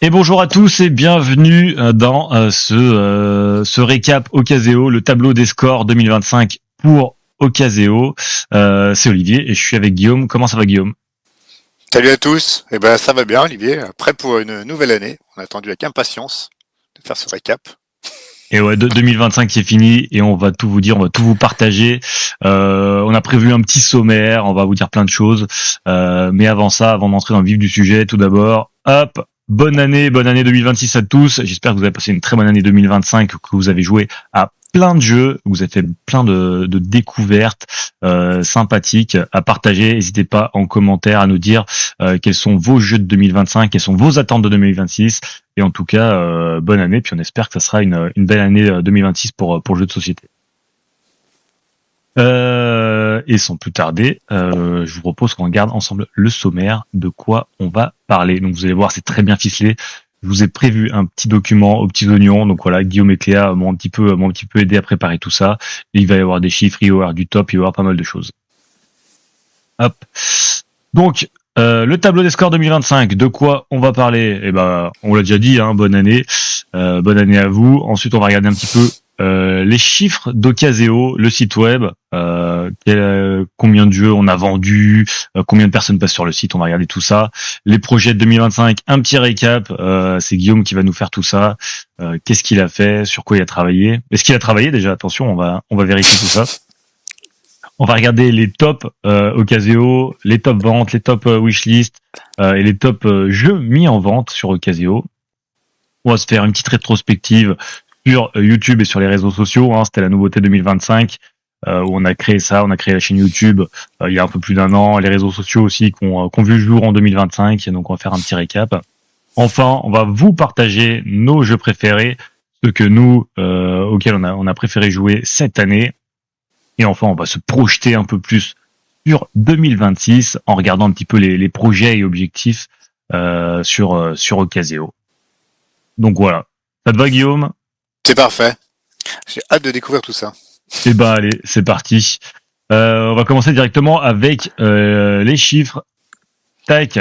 Et bonjour à tous et bienvenue dans ce récap Ocaseo, le tableau des scores 2025 pour Ocaseo. C'est Olivier et je suis avec Guillaume. Comment ça va Guillaume? Salut à tous, eh ben ça va bien Olivier, prêt pour une nouvelle année. On a attendu avec impatience de faire ce récap. Et ouais, 2025 qui est fini et on va tout vous dire, on va tout vous partager. On a prévu un petit sommaire, on va vous dire plein de choses. Mais avant ça, avant d'entrer dans le vif du sujet, tout d'abord, hop, bonne année 2026 à tous. J'espère que vous avez passé une très bonne année 2025, que vous avez joué à plein de jeux, que vous avez fait plein de découvertes sympathiques à partager. N'hésitez pas en commentaire à nous dire quels sont vos jeux de 2025, quelles sont vos attentes de 2026. Et en tout cas, bonne année. Puis on espère que ça sera une belle année 2026 pour le jeu de société. Et sans plus tarder, je vous propose qu'on regarde ensemble le sommaire de quoi on va parler. Donc vous allez voir, c'est très bien ficelé. Je vous ai prévu un petit document aux petits oignons. Donc voilà, Guillaume et Cléa m'ont un petit peu aidé à préparer tout ça. Et il va y avoir des chiffres, il va y avoir du top, il va y avoir pas mal de choses. Hop. Donc, le tableau des scores 2025, de quoi on va parler? Eh ben, on l'a déjà dit, hein, bonne année à vous. Ensuite, on va regarder un petit peu les chiffres d'Ocaseo, le site web, combien de jeux on a vendus, combien de personnes passent sur le site, on va regarder tout ça. Les projets de 2025, un petit récap, c'est Guillaume qui va nous faire tout ça. Qu'est-ce qu'il a fait, sur quoi il a travaillé? Est-ce qu'il a travaillé déjà? Attention, on va vérifier tout ça. On va regarder les tops Ocaseo, les top ventes, les top wishlist et les top jeux mis en vente sur Ocaseo. On va se faire une petite rétrospective sur YouTube et sur les réseaux sociaux. Hein. C'était la nouveauté 2025 où on a créé ça, on a créé la chaîne YouTube il y a un peu plus d'un an. Les réseaux sociaux aussi qui ont vu le jour en 2025. Donc on va faire un petit récap. Enfin, on va vous partager nos jeux préférés, ceux que nous, auxquels on a préféré jouer cette année. Et enfin, on va se projeter un peu plus sur 2026 en regardant un petit peu les projets et objectifs sur Ocaseo. Donc voilà. Ça te va, Guillaume? C'est parfait, j'ai hâte de découvrir tout ça. Eh ben allez, c'est parti. On va commencer directement avec les chiffres. Tac.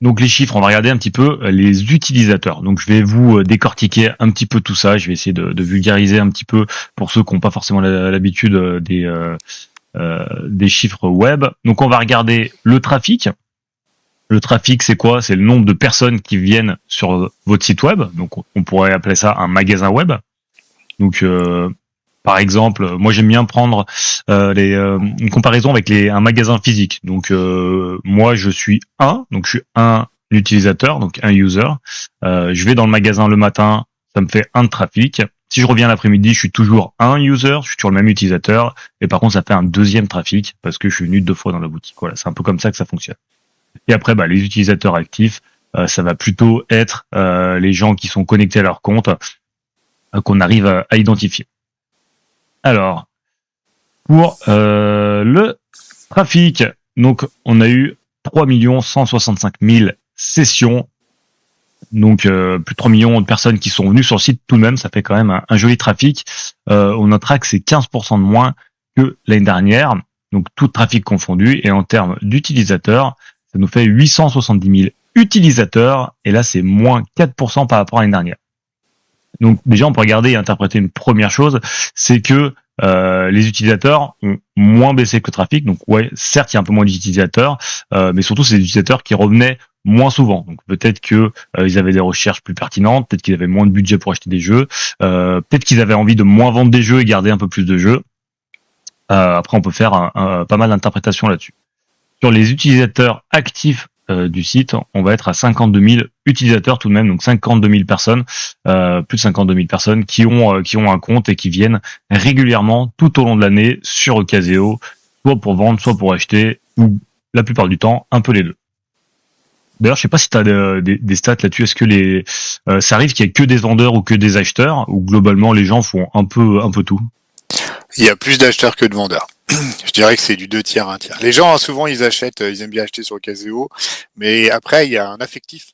Donc les chiffres, on va regarder un petit peu les utilisateurs. Donc je vais vous décortiquer un petit peu tout ça. Je vais essayer de vulgariser un petit peu pour ceux qui n'ont pas forcément l'habitude des chiffres web. Donc on va regarder le trafic. Le trafic, c'est quoi? C'est le nombre de personnes qui viennent sur votre site web. Donc on pourrait appeler ça un magasin web. Donc par exemple, moi j'aime bien prendre une comparaison avec un magasin physique. Donc moi donc je suis un utilisateur, donc un user. Je vais dans le magasin le matin, ça me fait un de trafic. Si je reviens l'après-midi, je suis toujours un user, je suis toujours le même utilisateur. Et par contre, ça fait un deuxième trafic parce que je suis venu deux fois dans la boutique. Voilà, c'est un peu comme ça que ça fonctionne. Et après, bah, les utilisateurs actifs, ça va plutôt être les gens qui sont connectés à leur compte qu'on arrive à identifier. Alors, pour le trafic, donc on a eu 3 165 000 sessions, donc plus de 3 millions de personnes qui sont venues sur le site tout de même, ça fait quand même un joli trafic. On notera que c'est 15% de moins que l'année dernière, donc tout trafic confondu, et en termes d'utilisateurs, ça nous fait 870 000 utilisateurs, et là c'est moins 4% par rapport à l'année dernière. Donc déjà, on peut regarder et interpréter une première chose, c'est que les utilisateurs ont moins baissé que le trafic. Donc ouais, certes, il y a un peu moins d'utilisateurs, mais surtout, c'est des utilisateurs qui revenaient moins souvent. Donc peut-être que ils avaient des recherches plus pertinentes, peut-être qu'ils avaient moins de budget pour acheter des jeux, peut-être qu'ils avaient envie de moins vendre des jeux et garder un peu plus de jeux. Après, on peut faire pas mal d'interprétations là-dessus. Sur les utilisateurs actifs du site, on va être à 52 000 utilisateurs tout de même, donc 52 000 personnes, plus de 52 000 personnes qui ont un compte et qui viennent régulièrement tout au long de l'année sur Ocaseo, soit pour vendre, soit pour acheter, ou la plupart du temps un peu les deux. D'ailleurs, je sais pas si tu as des stats là-dessus. Est-ce que ça arrive qu'il y ait que des vendeurs ou que des acheteurs, ou globalement les gens font un peu tout? Il y a plus d'acheteurs que de vendeurs. Je dirais que c'est du 2 tiers, 1 tiers. Les gens, souvent, ils achètent, ils aiment bien acheter sur Ocaseo, mais après, il y a un affectif.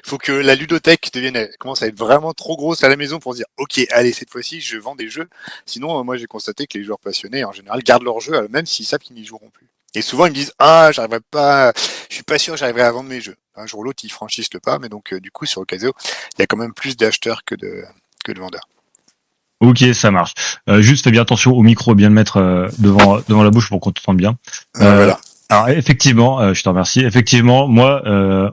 Faut que la ludothèque commence à être vraiment trop grosse à la maison pour se dire ok, allez, cette fois-ci je vends des jeux. Sinon moi j'ai constaté que les joueurs passionnés en général gardent leurs jeux même s'ils savent qu'ils n'y joueront plus. Et souvent ils me disent ah j'arriverai pas, je suis pas sûr que j'arriverai à vendre mes jeux. Un jour ou l'autre ils franchissent le pas, mais donc du coup sur Ocasio il y a quand même plus d'acheteurs que de vendeurs. Ok, ça marche. Juste fais bien attention au micro, bien le mettre devant la bouche pour qu'on t'entende bien. Euh, Voilà. alors effectivement, je te remercie. Effectivement, moi,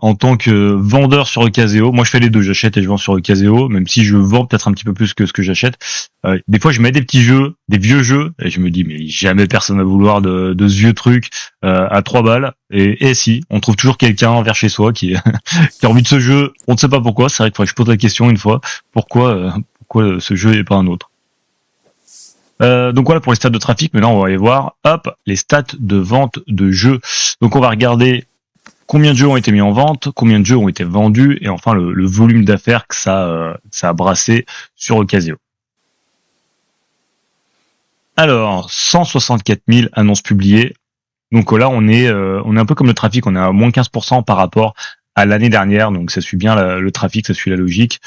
en tant que vendeur sur Ocaseo, moi je fais les deux, j'achète et je vends sur Ocaseo, même si je vends peut-être un petit peu plus que ce que j'achète. Des fois, je mets des petits jeux, des vieux jeux, et je me dis mais jamais personne va vouloir de ce vieux truc à 3 balles. Et si, on trouve toujours quelqu'un vers chez soi qui qui a envie de ce jeu. On ne sait pas pourquoi. C'est vrai qu'il faudrait que je pose la question une fois. Pourquoi ce jeu et pas un autre. Donc voilà pour les stats de trafic. Maintenant, on va aller voir, hop, les stats de vente de jeux. Donc on va regarder combien de jeux ont été mis en vente, combien de jeux ont été vendus, et enfin le volume d'affaires que ça a brassé sur Ocasio. Alors, 164 000 annonces publiées. Donc là, on est un peu comme le trafic, on est à moins 15% par rapport à l'année dernière. Donc ça suit bien le trafic, ça suit la logique.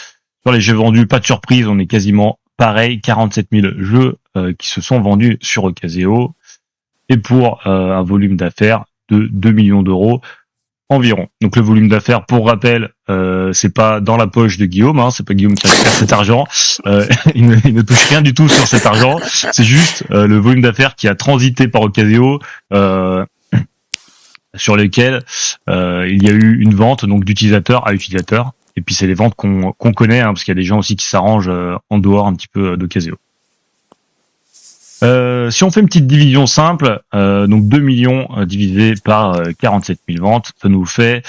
Sur les jeux vendus, pas de surprise, on est quasiment pareil, 47 000 jeux qui se sont vendus sur Ocaseo, et pour un volume d'affaires de 2 millions d'euros environ. Donc le volume d'affaires, pour rappel, c'est pas dans la poche de Guillaume, hein, c'est pas Guillaume qui récupère cet argent, il ne touche rien du tout sur cet argent, c'est juste le volume d'affaires qui a transité par Ocaseo, sur lesquels il y a eu une vente donc d'utilisateur à utilisateur. Et puis c'est les ventes qu'on connaît, hein, parce qu'il y a des gens aussi qui s'arrangent en dehors un petit peu d'Ocasio. Si on fait une petite division simple, donc 2 millions divisé par 47 000 ventes, ça nous fait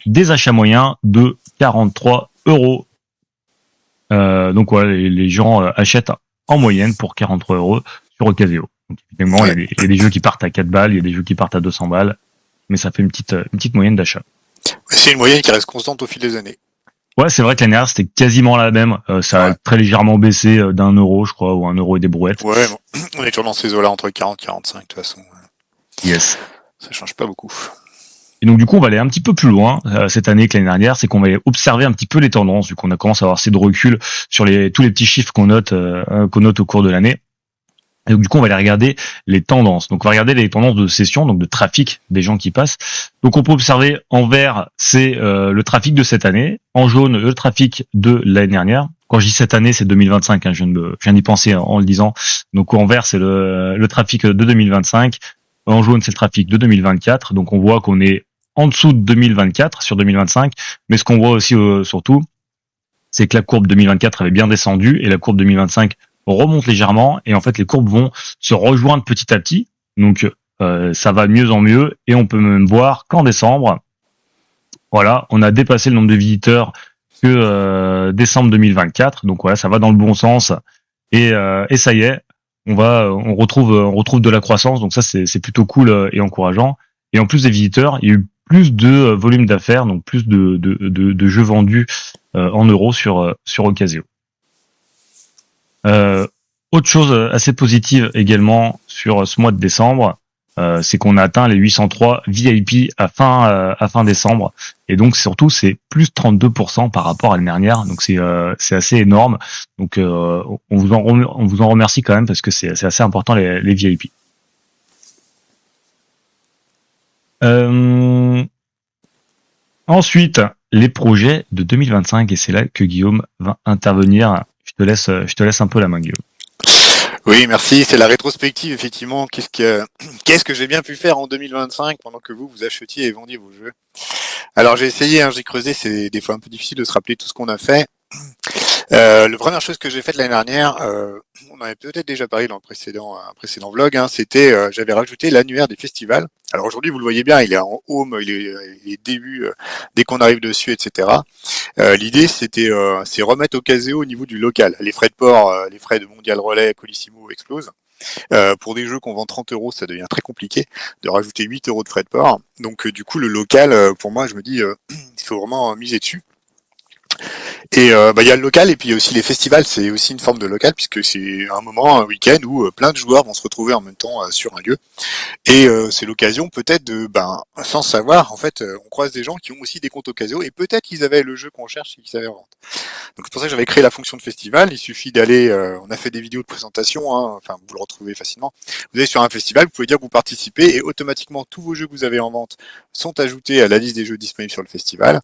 des achats moyens de 43 euros. Donc voilà, les gens achètent en moyenne pour 43 euros sur Ocasio. Donc évidemment, il y a des jeux qui partent à 4 balles, il y a des jeux qui partent à 200 balles, mais ça fait une petite moyenne d'achat. C'est une moyenne qui reste constante au fil des années. Ouais, c'est vrai que l'année dernière, c'était quasiment la même. Ça a très légèrement baissé d'un euro, je crois, ou 1 euro et des brouettes. Ouais, bon. On est toujours dans ces eaux-là entre 40 et 45 de toute façon. Yes. Ça change pas beaucoup. Et donc du coup, on va aller un petit peu plus loin cette année que l'année dernière, c'est qu'on va observer un petit peu les tendances, vu qu'on a commencé à avoir assez de recul sur tous les petits chiffres qu'on note au cours de l'année. Et donc du coup, on va aller regarder les tendances. Donc on va regarder les tendances de session, donc de trafic des gens qui passent. Donc on peut observer en vert, c'est le trafic de cette année, en jaune le trafic de l'année dernière. Quand je dis cette année, c'est 2025. Hein, je viens d'y penser en le disant. Donc en vert, c'est le trafic de 2025. En jaune, c'est le trafic de 2024. Donc on voit qu'on est en dessous de 2024 sur 2025. Mais ce qu'on voit aussi surtout, c'est que la courbe 2024 avait bien descendu et la courbe 2025 remonte légèrement. Et en fait, les courbes vont se rejoindre petit à petit. Donc ça va de mieux en mieux. Et on peut même voir qu'en décembre, voilà, on a dépassé le nombre de visiteurs que décembre 2024. Donc voilà, ça va dans le bon sens. Et ça y est, on retrouve de la croissance. Donc ça, c'est plutôt cool et encourageant. Et en plus des visiteurs, il y a eu plus de volume d'affaires, donc plus de jeux vendus en euros sur Ocasio. Autre chose assez positive également sur ce mois de décembre, c'est qu'on a atteint les 803 VIP à fin décembre, et donc surtout c'est plus 32% par rapport à l'année dernière, donc c'est assez énorme. Donc on vous en remercie quand même parce que c'est assez important les VIP. Ensuite, les projets de 2025, et c'est là que Guillaume va intervenir. Je te laisse un peu la main, Guillaume. Oui, merci. C'est la rétrospective, effectivement. Qu'est-ce que j'ai bien pu faire en 2025 pendant que vous achetiez et vendiez vos jeux? Alors, j'ai essayé, hein, j'ai creusé. C'est des fois un peu difficile de se rappeler tout ce qu'on a fait. La première chose que j'ai faite l'année dernière, on en avait peut-être déjà parlé dans un précédent vlog, hein, c'était j'avais rajouté l'annuaire des festivals. Alors aujourd'hui, vous le voyez bien, il est en home, il est début, dès qu'on arrive dessus, etc. L'idée, c'est remettre Ocasio au niveau du local. Les frais de port, les frais de Mondial Relais, Colissimo explosent. Pour des jeux qu'on vend 30 euros, ça devient très compliqué de rajouter 8 euros de frais de port. Donc du coup, le local, pour moi, je me dis, il faut vraiment miser dessus. Et il y a le local et puis il y a aussi les festivals, c'est aussi une forme de local puisque c'est un moment, un week-end où plein de joueurs vont se retrouver en même temps sur un lieu. Et c'est l'occasion peut-être de, sans savoir, en fait, on croise des gens qui ont aussi des comptes Ocasio et peut-être qu'ils avaient le jeu qu'on cherche et qu'ils avaient en vente. Donc c'est pour ça que j'avais créé la fonction de festival. Il suffit d'aller, on a fait des vidéos de présentation, hein, enfin vous le retrouvez facilement. Vous allez sur un festival, vous pouvez dire que vous participez et automatiquement tous vos jeux que vous avez en vente sont ajoutés à la liste des jeux disponibles sur le festival.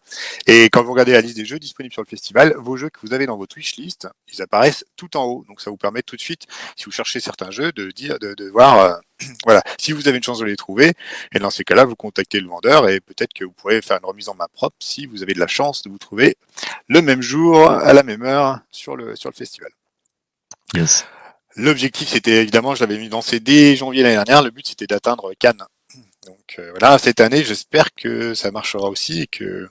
Et quand vous regardez la liste des jeux disponibles sur le festival, vos jeux que vous avez dans votre wishlist, ils apparaissent tout en haut. Donc ça vous permet tout de suite, si vous cherchez certains jeux, de voir, voilà, si vous avez une chance de les trouver. Et dans ces cas-là, vous contactez le vendeur et peut-être que vous pourrez faire une remise en main propre si vous avez de la chance de vous trouver le même jour, à la même heure, sur le festival. Yes. L'objectif, c'était évidemment, je l'avais mis lancé dès janvier l'année dernière, le but c'était d'atteindre Cannes. Donc voilà, cette année, j'espère que ça marchera aussi et que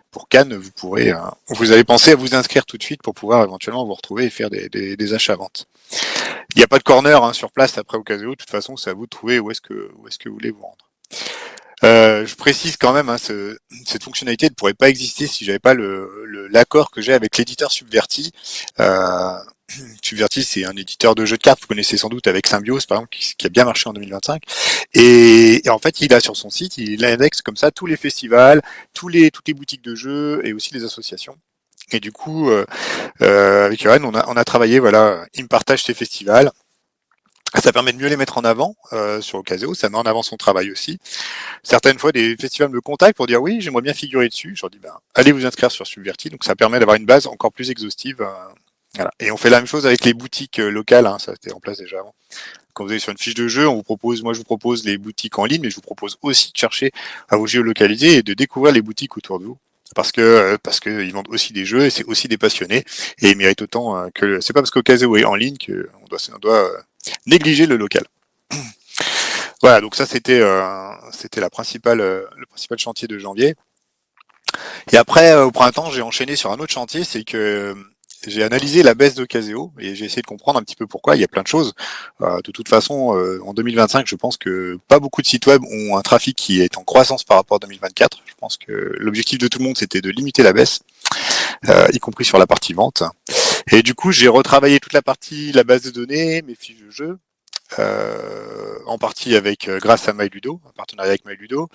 pour Cannes, vous pourrez, vous avez pensé à vous inscrire tout de suite pour pouvoir éventuellement vous retrouver et faire des achats-ventes. Il n'y a pas de corner sur place après Ocasio, de toute façon, c'est à vous de trouver où est-ce que vous voulez vous rendre. Je précise quand même, cette fonctionnalité ne pourrait pas exister si j'avais pas l'accord que j'ai avec l'éditeur Subverti. Subverti, c'est un éditeur de jeux de cartes, vous connaissez sans doute avec Symbiose, par exemple, qui a bien marché en 2025. Et en fait, il a sur son site, il indexe comme ça tous les festivals, toutes les boutiques de jeux et aussi les associations. Et du coup, avec Johan, on a travaillé, voilà, il me partage ses festivals. Ça permet de mieux les mettre en avant sur Ocasio, ça met en avant son travail aussi. Certaines fois, des festivals me contactent pour dire oui, j'aimerais bien figurer dessus. Je leur dis allez vous inscrire sur Subverti, donc ça permet d'avoir une base encore plus exhaustive. Voilà. Et on fait la même chose avec les boutiques locales, ça c'était en place déjà avant. Quand vous allez sur une fiche de jeu, moi je vous propose les boutiques en ligne, mais je vous propose aussi de chercher à vous géolocaliser et de découvrir les boutiques autour de vous. Parce que ils vendent aussi des jeux et c'est aussi des passionnés et ils méritent autant que c'est pas parce qu'Ocasio est en ligne qu'on doit négliger le local. Voilà, donc ça c'était le principal chantier de janvier. Et après au printemps, j'ai enchaîné sur un autre chantier, c'est que j'ai analysé la baisse d'Ocasio et j'ai essayé de comprendre un petit peu pourquoi. Il y a plein de choses. De toute façon, en 2025, je pense que pas beaucoup de sites web ont un trafic qui est en croissance par rapport à 2024. Je pense que l'objectif de tout le monde, c'était de limiter la baisse, y compris sur la partie vente. Et du coup, j'ai retravaillé toute la base de données, mes fiches de jeu, en partie grâce à MyLudo, un partenariat avec MyLudo.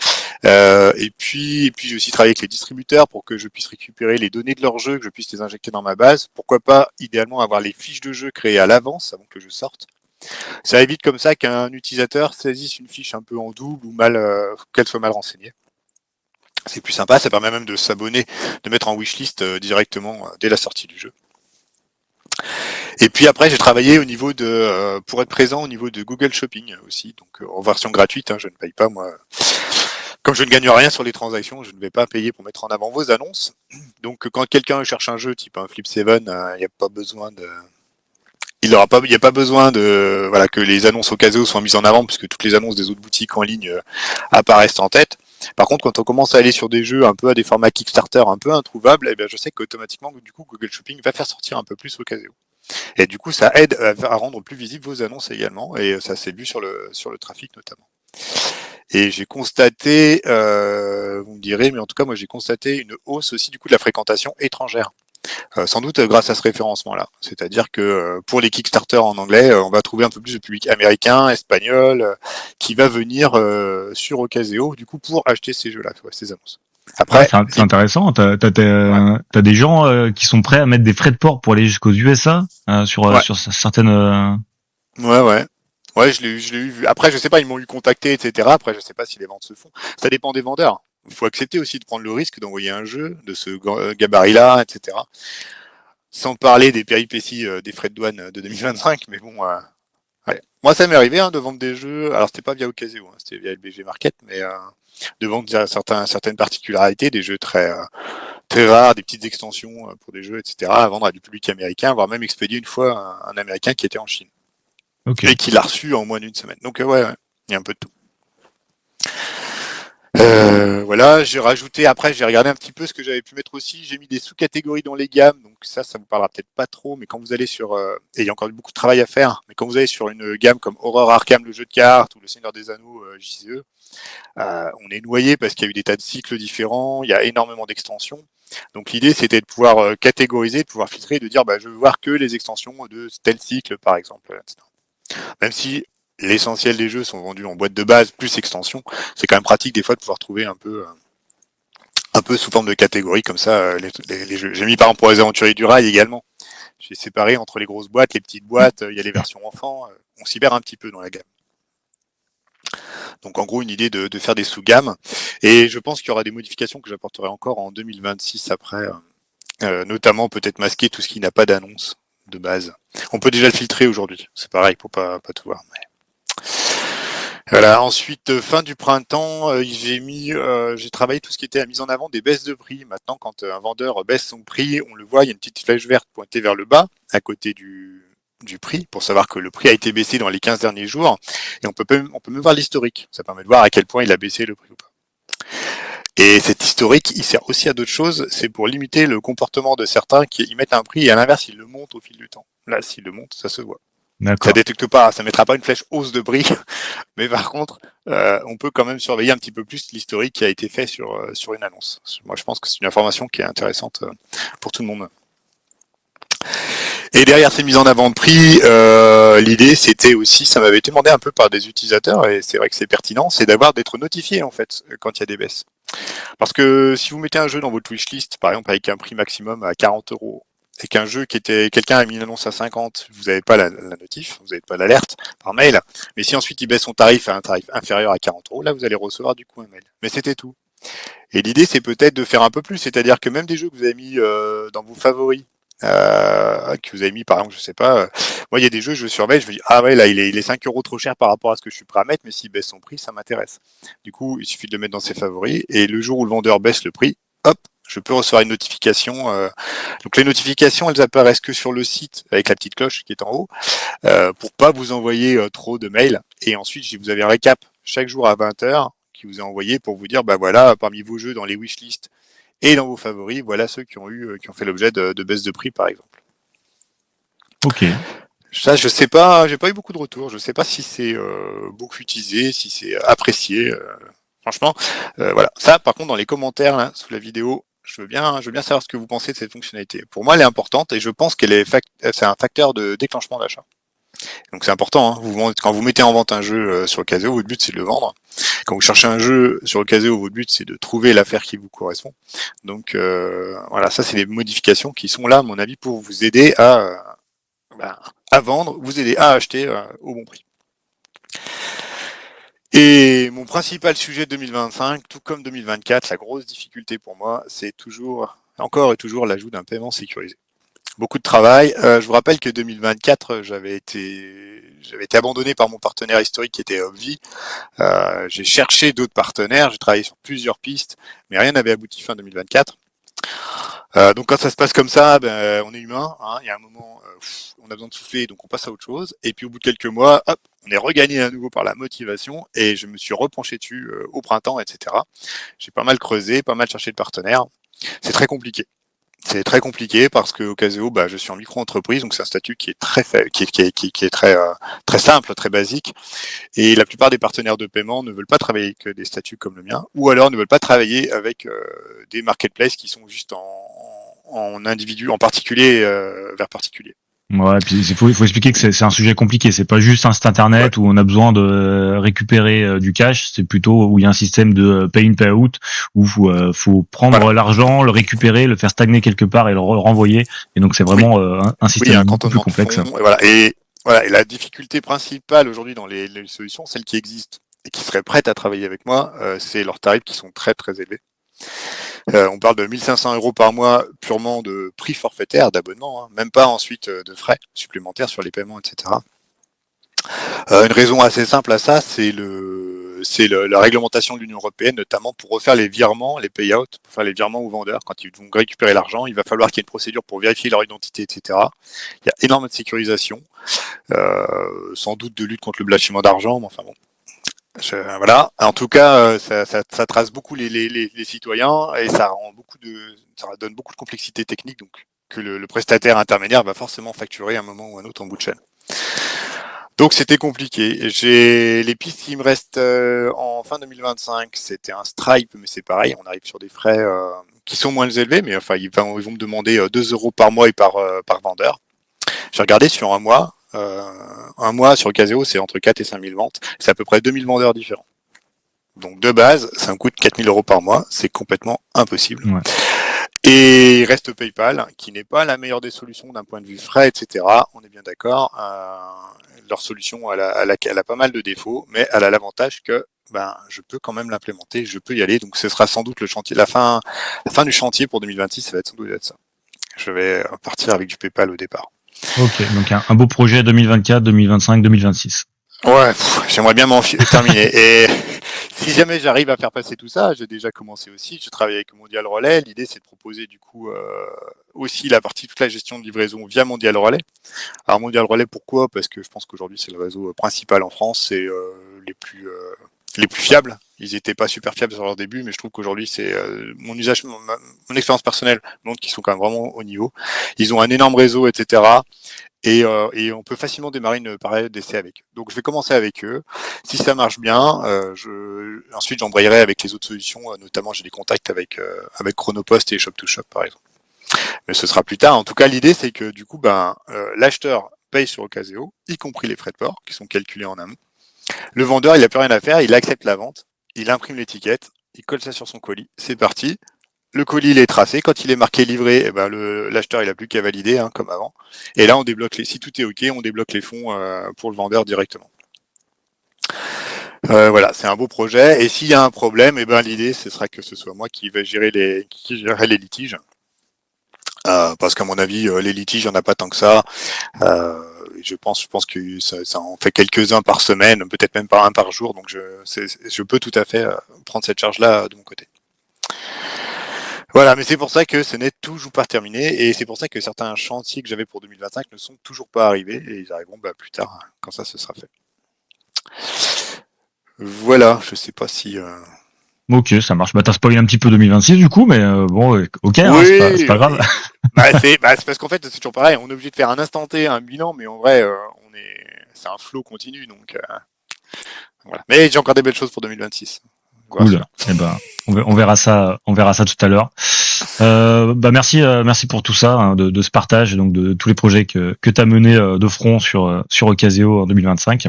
Et puis j'ai aussi travaillé avec les distributeurs pour que je puisse récupérer les données de leur jeu, que je puisse les injecter dans ma base. Pourquoi pas, idéalement, avoir les fiches de jeu créées à l'avance avant que je sorte. Ça évite comme ça qu'un utilisateur saisisse une fiche un peu en double ou qu'elle soit mal renseignée. C'est plus sympa, ça permet même de s'abonner, de mettre en wishlist directement dès la sortie du jeu. Et puis après, j'ai travaillé pour être présent au niveau de Google Shopping aussi, donc en version gratuite, je ne paye pas moi. Comme je ne gagne rien sur les transactions, je ne vais pas payer pour mettre en avant vos annonces. Donc quand quelqu'un cherche un jeu type un Flip 7, il n'y a pas besoin de que les annonces Ocasio soient mises en avant puisque toutes les annonces des autres boutiques en ligne apparaissent en tête. Par contre, quand on commence à aller sur des jeux un peu à des formats Kickstarter un peu introuvables, je sais qu'automatiquement du coup Google Shopping va faire sortir un peu plus Ocasio. Et du coup, ça aide à rendre plus visibles vos annonces également, et ça s'est vu sur le trafic notamment. Et j'ai constaté, vous me direz, mais en tout cas, moi j'ai constaté une hausse aussi du coup de la fréquentation étrangère. Sans doute grâce à ce référencement-là. C'est-à-dire que pour les Kickstarter en anglais, on va trouver un peu plus de public américain, espagnol, qui va venir sur Ocasio, du coup, pour acheter ces jeux-là, ces annonces. Après, c'est intéressant. T'as des gens qui sont prêts à mettre des frais de port pour aller jusqu'aux USA sur certaines. Ouais. Ouais, je l'ai eu. Après, je sais pas, ils m'ont eu contacté, etc. Après, je sais pas si les ventes se font. Ça dépend des vendeurs. Il faut accepter aussi de prendre le risque d'envoyer un jeu de ce gabarit-là, etc. Sans parler des péripéties des frais de douane de 2025, mais bon. Ouais. Moi, ça m'est arrivé de vendre des jeux. Alors, c'était pas via Ocasio, c'était via LBG Market, mais de vendre certaines particularités, des jeux très rares, des petites extensions pour des jeux, etc. À vendre à du public américain, voire même expédier une fois un Américain qui était en Chine. Okay. Et qui l'a reçu en moins d'une semaine. Donc ouais, il y a un peu de tout. Voilà, j'ai rajouté, après j'ai regardé un petit peu ce que j'avais pu mettre aussi, j'ai mis des sous-catégories dans les gammes, donc ça vous parlera peut-être pas trop, mais quand vous allez sur, et il y a encore beaucoup de travail à faire, mais quand vous allez sur une gamme comme Horror Arkham, le jeu de cartes, ou le Seigneur des Anneaux, JCE, on est noyé parce qu'il y a eu des tas de cycles différents, il y a énormément d'extensions, Donc l'idée, c'était de pouvoir catégoriser, de pouvoir filtrer, de dire je veux voir que les extensions de tel cycle, par exemple, etc. Même si l'essentiel des jeux sont vendus en boîte de base plus extension, c'est quand même pratique des fois de pouvoir trouver un peu sous forme de catégorie comme ça les jeux. J'ai mis par exemple pour les aventuriers du rail également. J'ai séparé entre les grosses boîtes, les petites boîtes, il y a les versions enfants, on s'y perd un petit peu dans la gamme. Donc en gros une idée de faire des sous-gammes. Et je pense qu'il y aura des modifications que j'apporterai encore en 2026 après, notamment peut-être masquer tout ce qui n'a pas d'annonce de base. On peut déjà le filtrer aujourd'hui, c'est pareil pour pas tout voir. Mais... Voilà. Ensuite, fin du printemps, j'ai travaillé tout ce qui était la mise en avant des baisses de prix. Maintenant, quand un vendeur baisse son prix, on le voit, il y a une petite flèche verte pointée vers le bas, à côté du prix, pour savoir que le prix a été baissé dans les 15 derniers jours. Et on peut même voir l'historique. Ça permet de voir à quel point il a baissé le prix ou pas. Et cet historique, il sert aussi à d'autres choses. C'est pour limiter le comportement de certains qui y mettent un prix et à l'inverse, ils le montent au fil du temps. Là, s'il le monte, ça se voit. Ça détecte pas, ça mettra pas une flèche hausse de prix, mais par contre, on peut quand même surveiller un petit peu plus l'historique qui a été fait sur une annonce. Moi, je pense que c'est une information qui est intéressante pour tout le monde. Et derrière ces mises en avant de prix, l'idée c'était aussi, ça m'avait été demandé un peu par des utilisateurs, et c'est vrai que c'est pertinent, c'est d'être notifié en fait quand il y a des baisses. Parce que si vous mettez un jeu dans votre wishlist, par exemple avec un prix maximum à 40 €, et qu'un jeu quelqu'un a mis une annonce à 50, vous n'avez pas la notif, vous n'avez pas l'alerte par mail, mais si ensuite il baisse son tarif à un tarif inférieur à 40 €, là vous allez recevoir du coup un mail. Mais c'était tout. Et l'idée c'est peut-être de faire un peu plus, c'est-à-dire que même des jeux que vous avez mis dans vos favoris, que vous avez mis par exemple, je sais pas, moi il y a des jeux, je surveille, je me dis ah ouais là il est 5 € trop cher par rapport à ce que je suis prêt à mettre, mais s'il baisse son prix, ça m'intéresse. Du coup, il suffit de le mettre dans ses favoris, et le jour où le vendeur baisse le prix, hop, je peux recevoir une notification. Donc les notifications, elles apparaissent que sur le site avec la petite cloche qui est en haut, pour pas vous envoyer trop de mails. Et ensuite, vous avez un récap chaque jour à 20h qui vous est envoyé pour vous dire voilà, parmi vos jeux dans les wishlists et dans vos favoris, voilà ceux qui ont fait l'objet de baisse de prix par exemple. Ok. Ça, je sais pas, j'ai pas eu beaucoup de retours. Je sais pas si c'est beaucoup utilisé, si c'est apprécié. Franchement, voilà. Ça, par contre, dans les commentaires là, sous la vidéo, je veux bien savoir ce que vous pensez de cette fonctionnalité. Pour moi, elle est importante et je pense c'est un facteur de déclenchement d'achat. Donc c'est important. Hein. Quand vous mettez en vente un jeu sur Ocasio, votre but c'est de le vendre. Quand vous cherchez un jeu sur Ocasio, votre but c'est de trouver l'affaire qui vous correspond. Donc voilà, ça c'est les modifications qui sont là, à mon avis, pour vous aider à vendre, vous aider à acheter au bon prix. Et mon principal sujet 2025, tout comme 2024, la grosse difficulté pour moi, c'est encore et toujours l'ajout d'un paiement sécurisé. Beaucoup de travail. Je vous rappelle que 2024, j'avais été abandonné par mon partenaire historique qui était Obvi. J'ai cherché d'autres partenaires, j'ai travaillé sur plusieurs pistes, mais rien n'avait abouti fin 2024. Donc quand ça se passe comme ça, on est humain. Hein, il y a un moment, on a besoin de souffler, donc on passe à autre chose. Et puis au bout de quelques mois, hop, on est regagné à nouveau par la motivation et je me suis repenché dessus au printemps, etc. J'ai pas mal creusé, pas mal cherché de partenaires. C'est très compliqué. C'est très compliqué parce que Ocasio, je suis en micro-entreprise, donc c'est un statut qui est qui est très simple, très basique. Et la plupart des partenaires de paiement ne veulent pas travailler avec des statuts comme le mien, ou alors ne veulent pas travailler avec des marketplaces qui sont juste en individu, en particulier vers particulier. Ouais, puis il faut expliquer que c'est un sujet compliqué. C'est pas juste un site internet où on a besoin de récupérer du cash. C'est plutôt où il y a un système de pay in pay out où faut prendre l'argent, le récupérer, le faire stagner quelque part et le renvoyer. Et donc c'est vraiment un système beaucoup plus complexe. Et la difficulté principale aujourd'hui dans les solutions, celles qui existent et qui seraient prêtes à travailler avec moi, c'est leurs tarifs qui sont très très élevés. On parle de 1 500 € par mois purement de prix forfaitaire d'abonnement, hein, même pas ensuite de frais supplémentaires sur les paiements, etc. Une raison assez simple à ça, c'est la réglementation de l'Union européenne, notamment pour refaire les virements, les payouts, pour faire les virements aux vendeurs. Quand ils vont récupérer l'argent, il va falloir qu'il y ait une procédure pour vérifier leur identité, etc. Il y a énormément de sécurisation, sans doute de lutte contre le blanchiment d'argent, mais enfin bon. Voilà. En tout cas, ça trace beaucoup les citoyens et ça donne beaucoup de complexité technique, donc que le prestataire intermédiaire va forcément facturer à un moment ou un autre en bout de chaîne. Donc c'était compliqué. J'ai les pistes qui me restent en fin 2025, c'était un Stripe, mais c'est pareil, on arrive sur des frais qui sont moins élevés, mais enfin ils vont me demander 2 euros par mois et par vendeur. J'ai regardé sur un mois sur Caseo, c'est entre 4 et 5 000 ventes, c'est à peu près 2000 vendeurs différents. Donc de base, ça me coûte 4 000 euros par mois, c'est complètement impossible. Ouais. Et il reste PayPal, qui n'est pas la meilleure des solutions d'un point de vue frais, etc. On est bien d'accord. Leur solution, elle a pas mal de défauts, mais elle a l'avantage que je peux quand même l'implémenter, je peux y aller. Donc ce sera sans doute le chantier, la fin du chantier pour 2026, ça va être sans doute ça. Je vais partir avec du PayPal au départ. Ok, donc un beau projet 2024, 2025, 2026. Ouais, j'aimerais bien terminer. Et si jamais j'arrive à faire passer tout ça, j'ai déjà commencé aussi. Je travaille avec Mondial Relais. L'idée, c'est de proposer du coup aussi toute la gestion de livraison via Mondial Relais. Alors Mondial Relais, pourquoi ? Parce que je pense qu'aujourd'hui, c'est le réseau principal en France. C'est les plus fiables. Ils n'étaient pas super fiables sur leur début, mais je trouve qu'aujourd'hui, c'est mon expérience personnelle montre qu'ils sont quand même vraiment au niveau. Ils ont un énorme réseau, etc. Et on peut facilement démarrer une période d'essai avec eux. Donc je vais commencer avec eux. Si ça marche bien, ensuite j'embrayerai avec les autres solutions. Notamment, j'ai des contacts avec Chronopost et Shop2Shop par exemple. Mais ce sera plus tard. En tout cas, l'idée c'est que du coup, l'acheteur paye sur Ocaseo, y compris les frais de port qui sont calculés en amont. Le vendeur, il n'a plus rien à faire, il accepte la vente, il imprime l'étiquette, il colle ça sur son colis, c'est parti. Le colis il est tracé, quand il est marqué livré, l'acheteur il a plus qu'à valider comme avant. Et là on débloque si tout est ok, on débloque les fonds pour le vendeur directement. Voilà, c'est un beau projet. Et s'il y a un problème, l'idée ce sera que ce soit moi qui vais gérer les litiges. Parce qu'à mon avis, les litiges, il n'y en a pas tant que ça. Je pense que ça en fait quelques-uns par semaine, peut-être même pas un par jour. Donc je peux tout à fait prendre cette charge-là de mon côté. Voilà, mais c'est pour ça que ce n'est toujours pas terminé et c'est pour ça que certains chantiers que j'avais pour 2025 ne sont toujours pas arrivés et ils arriveront plus tard quand ça se sera fait. Voilà, je sais pas si... Ok, ça marche. T'as spoilé un petit peu 2026 du coup, mais bon, ok, oui, c'est pas grave. C'est parce qu'en fait, c'est toujours pareil, on est obligé de faire un instant T, un bilan, mais en vrai, c'est un flow continu, donc voilà. Mais j'ai encore des belles choses pour 2026. Cool. On verra ça tout à l'heure. Merci pour tout ça, de ce partage, donc de tous les projets que tu as menés de front sur Ocaseo en 2025.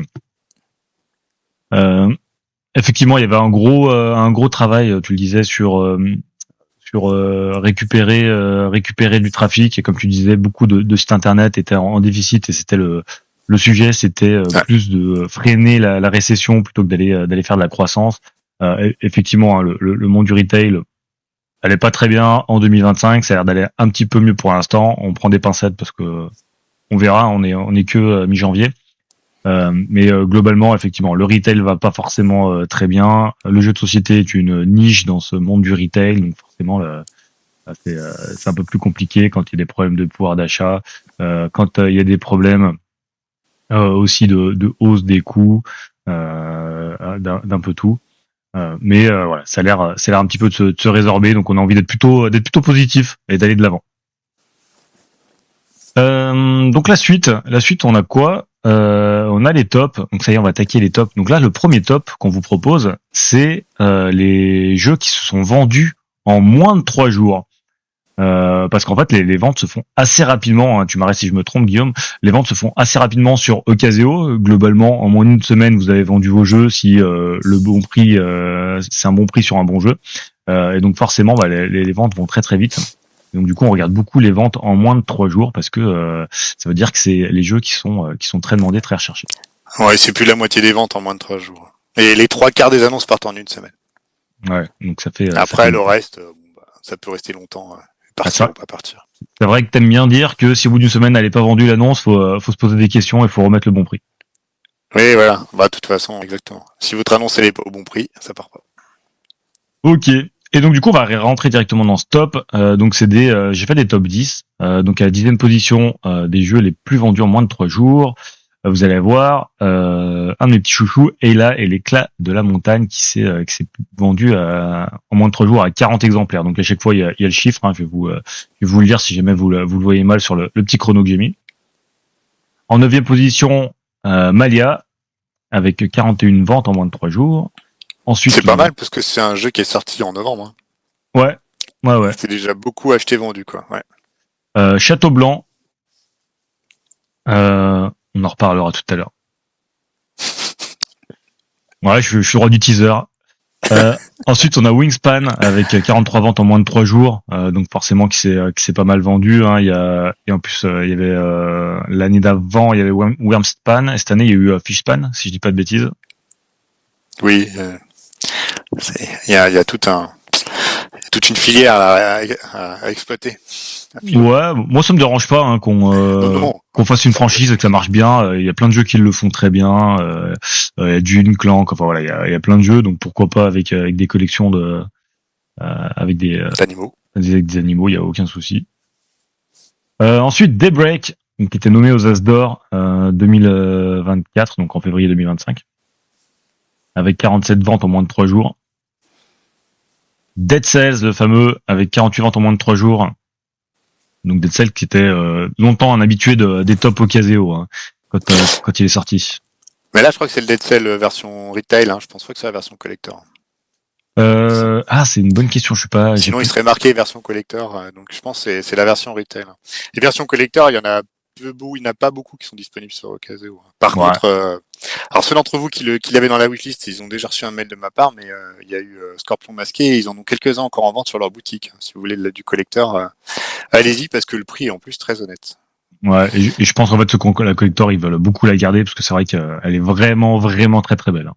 Effectivement, il y avait un gros travail, tu le disais, sur récupérer du trafic, et comme tu disais, beaucoup de sites internet étaient en déficit, et c'était le sujet, c'était plus de freiner la récession plutôt que d'aller faire de la croissance. Effectivement, le monde du retail allait pas très bien en 2025, ça a l'air d'aller un petit peu mieux pour l'instant. On prend des pincettes parce que on verra, on est que mi-janvier. Mais globalement, effectivement, le retail va pas forcément très bien. Le jeu de société est une niche dans ce monde du retail, donc forcément c'est un peu plus compliqué quand il y a des problèmes de pouvoir d'achat, quand il y a des problèmes aussi de hausse des coûts, d'un peu tout. Mais voilà, ça a l'air un petit peu de se résorber, donc on a envie d'être plutôt positif et d'aller de l'avant. Donc la suite, on a quoi ? On a les tops. Donc ça y est, on va attaquer les tops. Donc là, le premier top qu'on vous propose, c'est les jeux qui se sont vendus en moins de 3 jours. Parce qu'en fait, les ventes se font assez rapidement. Hein, tu m'arrêtes si je me trompe, Guillaume. Les ventes se font assez rapidement sur Ocaseo. Globalement, en moins d'une semaine, vous avez vendu vos jeux si le bon prix, c'est un bon prix sur un bon jeu. Et donc forcément, les ventes vont très très vite. Donc du coup, on regarde beaucoup les ventes en moins de 3 jours parce que ça veut dire que c'est les jeux qui sont très demandés, très recherchés. Ouais, c'est plus la moitié des ventes en moins de 3 jours. Et les 3/4 des annonces partent en une semaine. Ouais, donc ça fait. Après, le reste, ça peut rester longtemps. Partir ou pas partir. C'est vrai que t'aimes bien dire que si au bout d'une semaine elle n'est pas vendue l'annonce, faut se poser des questions et faut remettre le bon prix. Oui, voilà. De toute façon, exactement. Si votre annonce elle est pas au bon prix, ça part pas. Ok. Et donc du coup, on va rentrer directement dans ce top. Donc c'est j'ai fait des top 10. Donc à la 10e position, des jeux les plus vendus en moins de 3 jours. Vous allez avoir un de mes petits chouchous, Ayla et l'éclat de la montagne, qui s'est vendu en moins de 3 jours à 40 exemplaires. Donc à chaque fois, il y a le chiffre. Hein, je vais vous le dire si jamais vous le voyez mal sur le petit chrono que j'ai mis. En 9e position, Malia, avec 41 ventes en moins de 3 jours. Ensuite, C'est pas mal parce que c'est un jeu qui est sorti en novembre. Ouais. C'est déjà beaucoup acheté vendu, quoi. Ouais. Château Blanc. On en reparlera tout à l'heure. Ouais, je suis roi du teaser. Ensuite, on a Wingspan avec 43 ventes en moins de 3 jours, donc forcément qui s'est pas mal vendu. Hein. Et en plus, il y avait l'année d'avant, il y avait Wormspan, et cette année, il y a eu Fishspan, si je dis pas de bêtises. Oui, il y a toute une filière à exploiter. Ouais, moi ça me dérange pas hein, qu'on fasse une franchise et que ça marche bien. Il y a plein de jeux qui le font très bien. Il y a Dune, Clank, enfin voilà, il y a plein de jeux, donc pourquoi pas avec des collections avec des animaux, il y a aucun souci. Ensuite, Daybreak, qui était nommé aux As d'Or 2024, donc en février 2025, avec 47 ventes en moins de 3 jours. Dead Cells, le fameux, avec 48 ventes en moins de 3 jours. Donc Dead Cells qui était longtemps un habitué des tops au Caseo hein, quand il est sorti. Mais là, je crois que c'est le Dead Cell version retail. Hein. Je pense pas que c'est la version collector. C'est une bonne question. Je suis pas. Sinon, il serait marqué version collector. Donc, je pense que c'est la version retail. Les versions collector, il y en a il n'y en a pas beaucoup qui sont disponibles sur Caseo. Par contre, alors ceux d'entre vous qui l'avaient dans la wishlist, ils ont déjà reçu un mail de ma part, mais il y a eu Scorpion Masqué et ils en ont quelques-uns encore en vente sur leur boutique. Si vous voulez du collector, allez-y parce que le prix est en plus très honnête. Ouais, et je pense en fait que la collector ils veulent beaucoup la garder parce que c'est vrai qu'elle est vraiment vraiment très très belle. Hein.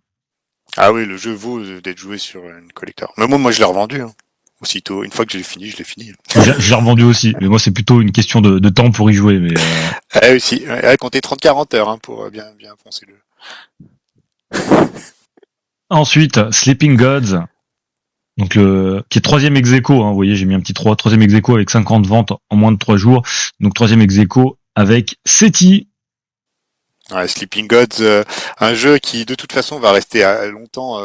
Ah oui, le jeu vaut d'être joué sur une collector. Mais moi je l'ai revendu. Hein. Aussitôt, une fois que je l'ai fini. J'ai revendu aussi, mais moi c'est plutôt une question de temps pour y jouer. Mais ah aussi, comptez 30-40 heures hein, pour bien foncer le. Ensuite, Sleeping Gods, donc qui est troisième ex-aequo, hein, vous voyez, j'ai mis un petit troisième ex-aequo avec 50 ventes en moins de 3 jours. Donc troisième ex-aequo avec SETI. Ouais, Sleeping Gods, un jeu qui de toute façon va rester longtemps,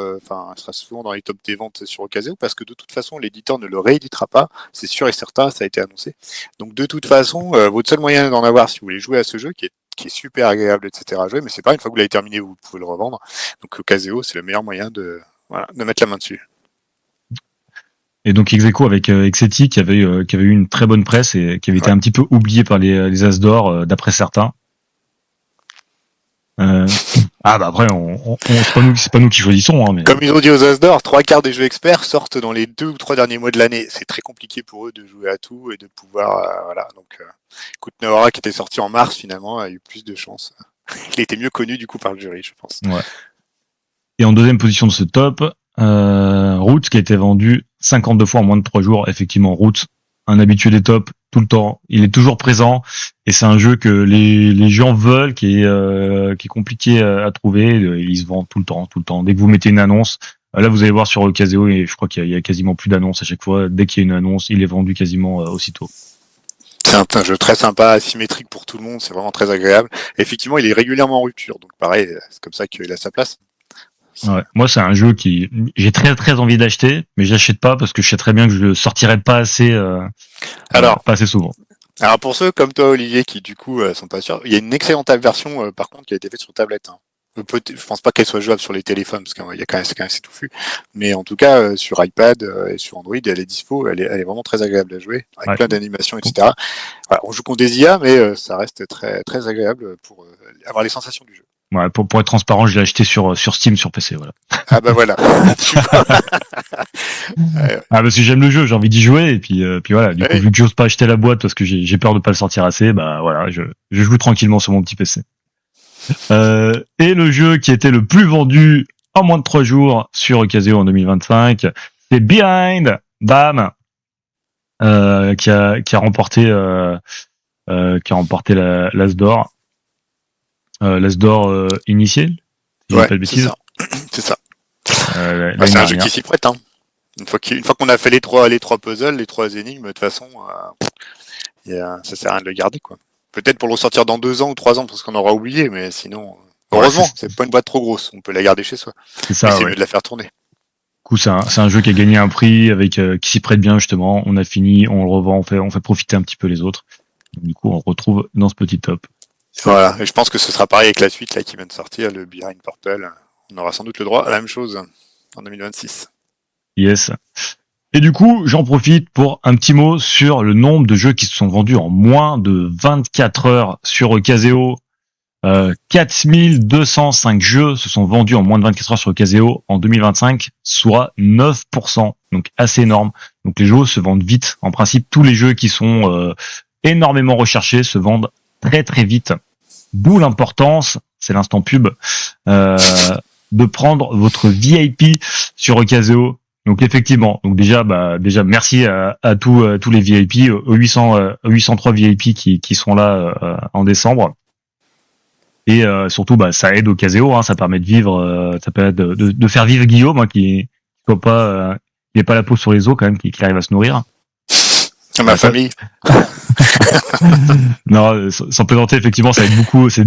sera souvent dans les tops des ventes sur Ocaseo parce que de toute façon l'éditeur ne le rééditera pas, c'est sûr et certain, ça a été annoncé. Donc de toute façon, votre seul moyen d'en avoir si vous voulez jouer à ce jeu qui est super agréable, etc. à jouer, mais c'est pas une fois que vous l'avez terminé, vous pouvez le revendre. Donc Ocaseo, c'est le meilleur moyen de mettre la main dessus. Et donc ex-aequo avec SETI qui avait eu une très bonne presse et qui avait été un petit peu oublié par les As d'Or d'après certains. Après c'est pas nous qui choisissons hein, mais comme ils ont dit aux As d'Or, 3/4 des jeux experts sortent dans les 2 ou 3 derniers mois de l'année. C'est très compliqué pour eux de jouer à tout et de pouvoir donc Kut Nohara qui était sorti en mars finalement a eu plus de chance. Il était mieux connu du coup par le jury, je pense. Ouais. Et en deuxième position de ce top, Roots qui a été vendu 52 fois en moins de 3 jours. Effectivement, Roots, un habitué des tops tout le temps. Il est toujours présent et c'est un jeu que les gens veulent, qui est compliqué à trouver. Il se vend tout le temps. Dès que vous mettez une annonce, là vous allez voir sur Ocaseo et je crois qu'il y a quasiment plus d'annonces à chaque fois. Dès qu'il y a une annonce, il est vendu quasiment aussitôt. C'est un jeu très sympa, asymétrique pour tout le monde, c'est vraiment très agréable. Et effectivement, il est régulièrement en rupture, donc pareil, c'est comme ça qu'il a sa place. Ouais. Moi, c'est un jeu j'ai très très envie d'acheter, mais je l'achète pas parce que je sais très bien que je le sortirai pas assez souvent. Alors pour ceux comme toi, Olivier, qui du coup sont pas sûrs, il y a une excellente version par contre qui a été faite sur tablette. Hein. Je pense pas qu'elle soit jouable sur les téléphones parce qu'il y a quand même assez touffu, mais en tout cas sur iPad et sur Android, elle est dispo, elle est vraiment très agréable à jouer, avec plein d'animations, etc. Voilà, on joue contre des IA, mais ça reste très très agréable pour avoir les sensations du jeu. Ouais, pour être transparent, je l'ai acheté sur Steam sur PC, voilà. Ah bah voilà. Parce que j'aime le jeu, j'ai envie d'y jouer et puis voilà. Du coup, vu que j'ose pas acheter la boîte parce que j'ai peur de pas le sortir assez, bah voilà, je joue tranquillement sur mon petit PC. Et le jeu qui était le plus vendu en moins de 3 jours sur Ocaseo en 2025, c'est Behind, bam, qui a remporté l'As d'Or. L'As d'Or initial, si ouais, pas de bêtises. C'est ça. C'est un jeu qui s'y prête. Hein. Une fois qu'on a fait les trois puzzles, les 3 énigmes, de toute façon, ça sert à rien de le garder, quoi. Peut-être pour le ressortir dans 2 ans ou 3 ans, parce qu'on aura oublié, mais sinon, heureusement, c'est pas une boîte trop grosse, on peut la garder chez soi. C'est ça, mais c'est mieux de la faire tourner. Du coup, c'est un jeu qui a gagné un prix, qui s'y prête bien justement. On a fini, on le revend, on fait profiter un petit peu les autres. Donc, du coup, on le retrouve dans ce petit top. Voilà, et je pense que ce sera pareil avec la suite là qui vient de sortir, le Behind Purple. On aura sans doute le droit à la même chose en 2026. Yes. Et du coup, j'en profite pour un petit mot sur le nombre de jeux qui se sont vendus en moins de 24 heures sur Caseo. 4205 jeux se sont vendus en moins de 24 heures sur Caseo en 2025, soit 9%, donc assez énorme. Donc les jeux se vendent vite. En principe, tous les jeux qui sont énormément recherchés se vendent très très vite. D'où l'importance, c'est l'instant pub, de prendre votre VIP sur Caseo. Donc effectivement, donc déjà merci à tous les VIP, aux 803 VIP qui sont là en décembre. Et surtout, ça aide au Caseo, ça permet de vivre, ça permet de faire vivre Guillaume, qui soit pas, il est pas la peau sur les os quand même, qui arrive à se nourrir. Ma famille. Non, sans plaisanter, effectivement, ça aide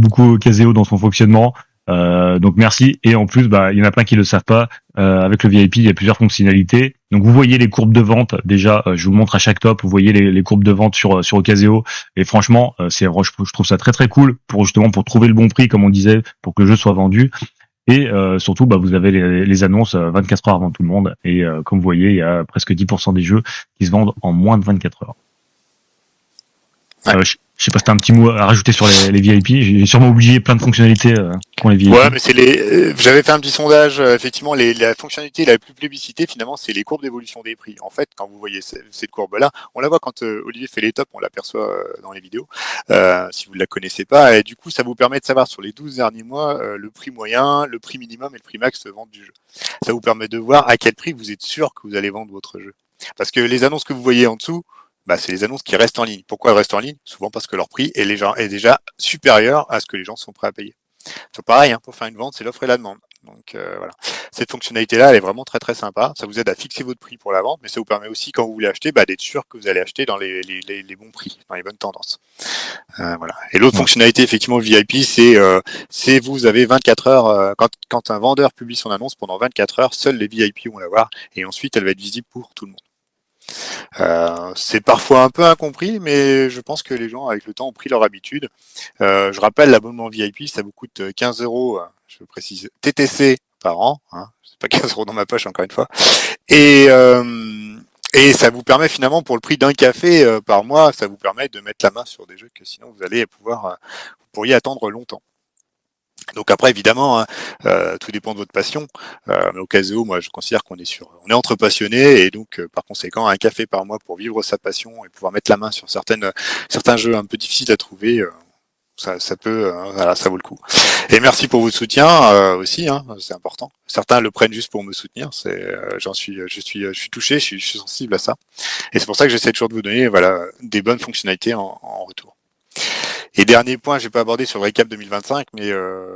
beaucoup au Caseo dans son fonctionnement. Donc merci. Et en plus, il y en a plein qui le savent pas. Avec le VIP, il y a plusieurs fonctionnalités. Donc vous voyez les courbes de vente. Déjà, je vous montre à chaque top. Vous voyez les courbes de vente sur Caseo. Et franchement, je trouve ça très très cool pour trouver le bon prix, comme on disait, pour que le jeu soit vendu. Et surtout, vous avez les annonces 24 heures avant tout le monde. Et comme vous voyez, il y a presque 10% des jeux qui se vendent en moins de 24 heures. Ouais. Je sais pas si t'as un petit mot à rajouter sur les VIP. J'ai sûrement oublié plein de fonctionnalités qu'ont les VIP. Ouais, mais j'avais fait un petit sondage. Effectivement, la fonctionnalité la plus plébiscitée, finalement, c'est les courbes d'évolution des prix. En fait, quand vous voyez cette courbe-là, on la voit quand Olivier fait les tops, on l'aperçoit dans les vidéos. Si vous ne la connaissez pas, et du coup, ça vous permet de savoir sur les 12 derniers mois le prix moyen, le prix minimum et le prix max de vente du jeu. Ça vous permet de voir à quel prix vous êtes sûr que vous allez vendre votre jeu. Parce que les annonces que vous voyez en dessous, c'est les annonces qui restent en ligne. Pourquoi elles restent en ligne? Souvent parce que leur prix est déjà supérieur à ce que les gens sont prêts à payer. C'est pareil, pour faire une vente, c'est l'offre et la demande. Donc voilà. Cette fonctionnalité-là, elle est vraiment très très sympa. Ça vous aide à fixer votre prix pour la vente, mais ça vous permet aussi, quand vous voulez acheter, d'être sûr que vous allez acheter dans les bons prix, dans les bonnes tendances. Voilà. Et l'autre fonctionnalité, effectivement, VIP, c'est vous avez 24 heures, quand un vendeur publie son annonce pendant 24 heures, seuls les VIP vont la voir, et ensuite elle va être visible pour tout le monde. C'est parfois un peu incompris, mais je pense que les gens, avec le temps, ont pris leur habitude. Je rappelle, l'abonnement VIP, ça vous coûte 15 €, je précise, TTC par an. C'est pas 15 € dans ma poche, encore une fois. Et ça vous permet finalement, pour le prix d'un café par mois, ça vous permet de mettre la main sur des jeux que sinon vous pourriez attendre longtemps. Donc après, évidemment, tout dépend de votre passion. Mais au Caseo, moi, je considère qu'on est entre passionnés, et donc, par conséquent, un café par mois pour vivre sa passion et pouvoir mettre la main sur certains jeux un peu difficiles à trouver, ça vaut le coup. Et merci pour votre soutien aussi, c'est important. Certains le prennent juste pour me soutenir. Je suis touché, je suis sensible à ça. Et c'est pour ça que j'essaie toujours de vous donner, des bonnes fonctionnalités en retour. Et dernier point, j'ai pas abordé sur le récap 2025, mais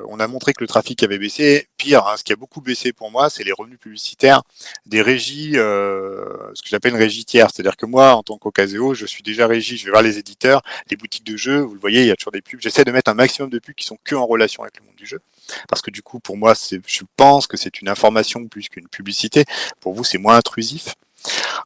on a montré que le trafic avait baissé. Pire, ce qui a beaucoup baissé pour moi, c'est les revenus publicitaires des régies, ce que j'appelle une régie tiers. C'est-à-dire que moi, en tant qu'Ocaseo, je suis déjà régie, je vais voir les éditeurs, les boutiques de jeux, vous le voyez, il y a toujours des pubs. J'essaie de mettre un maximum de pubs qui sont que en relation avec le monde du jeu. Parce que du coup, pour moi, je pense que c'est une information plus qu'une publicité. Pour vous, c'est moins intrusif.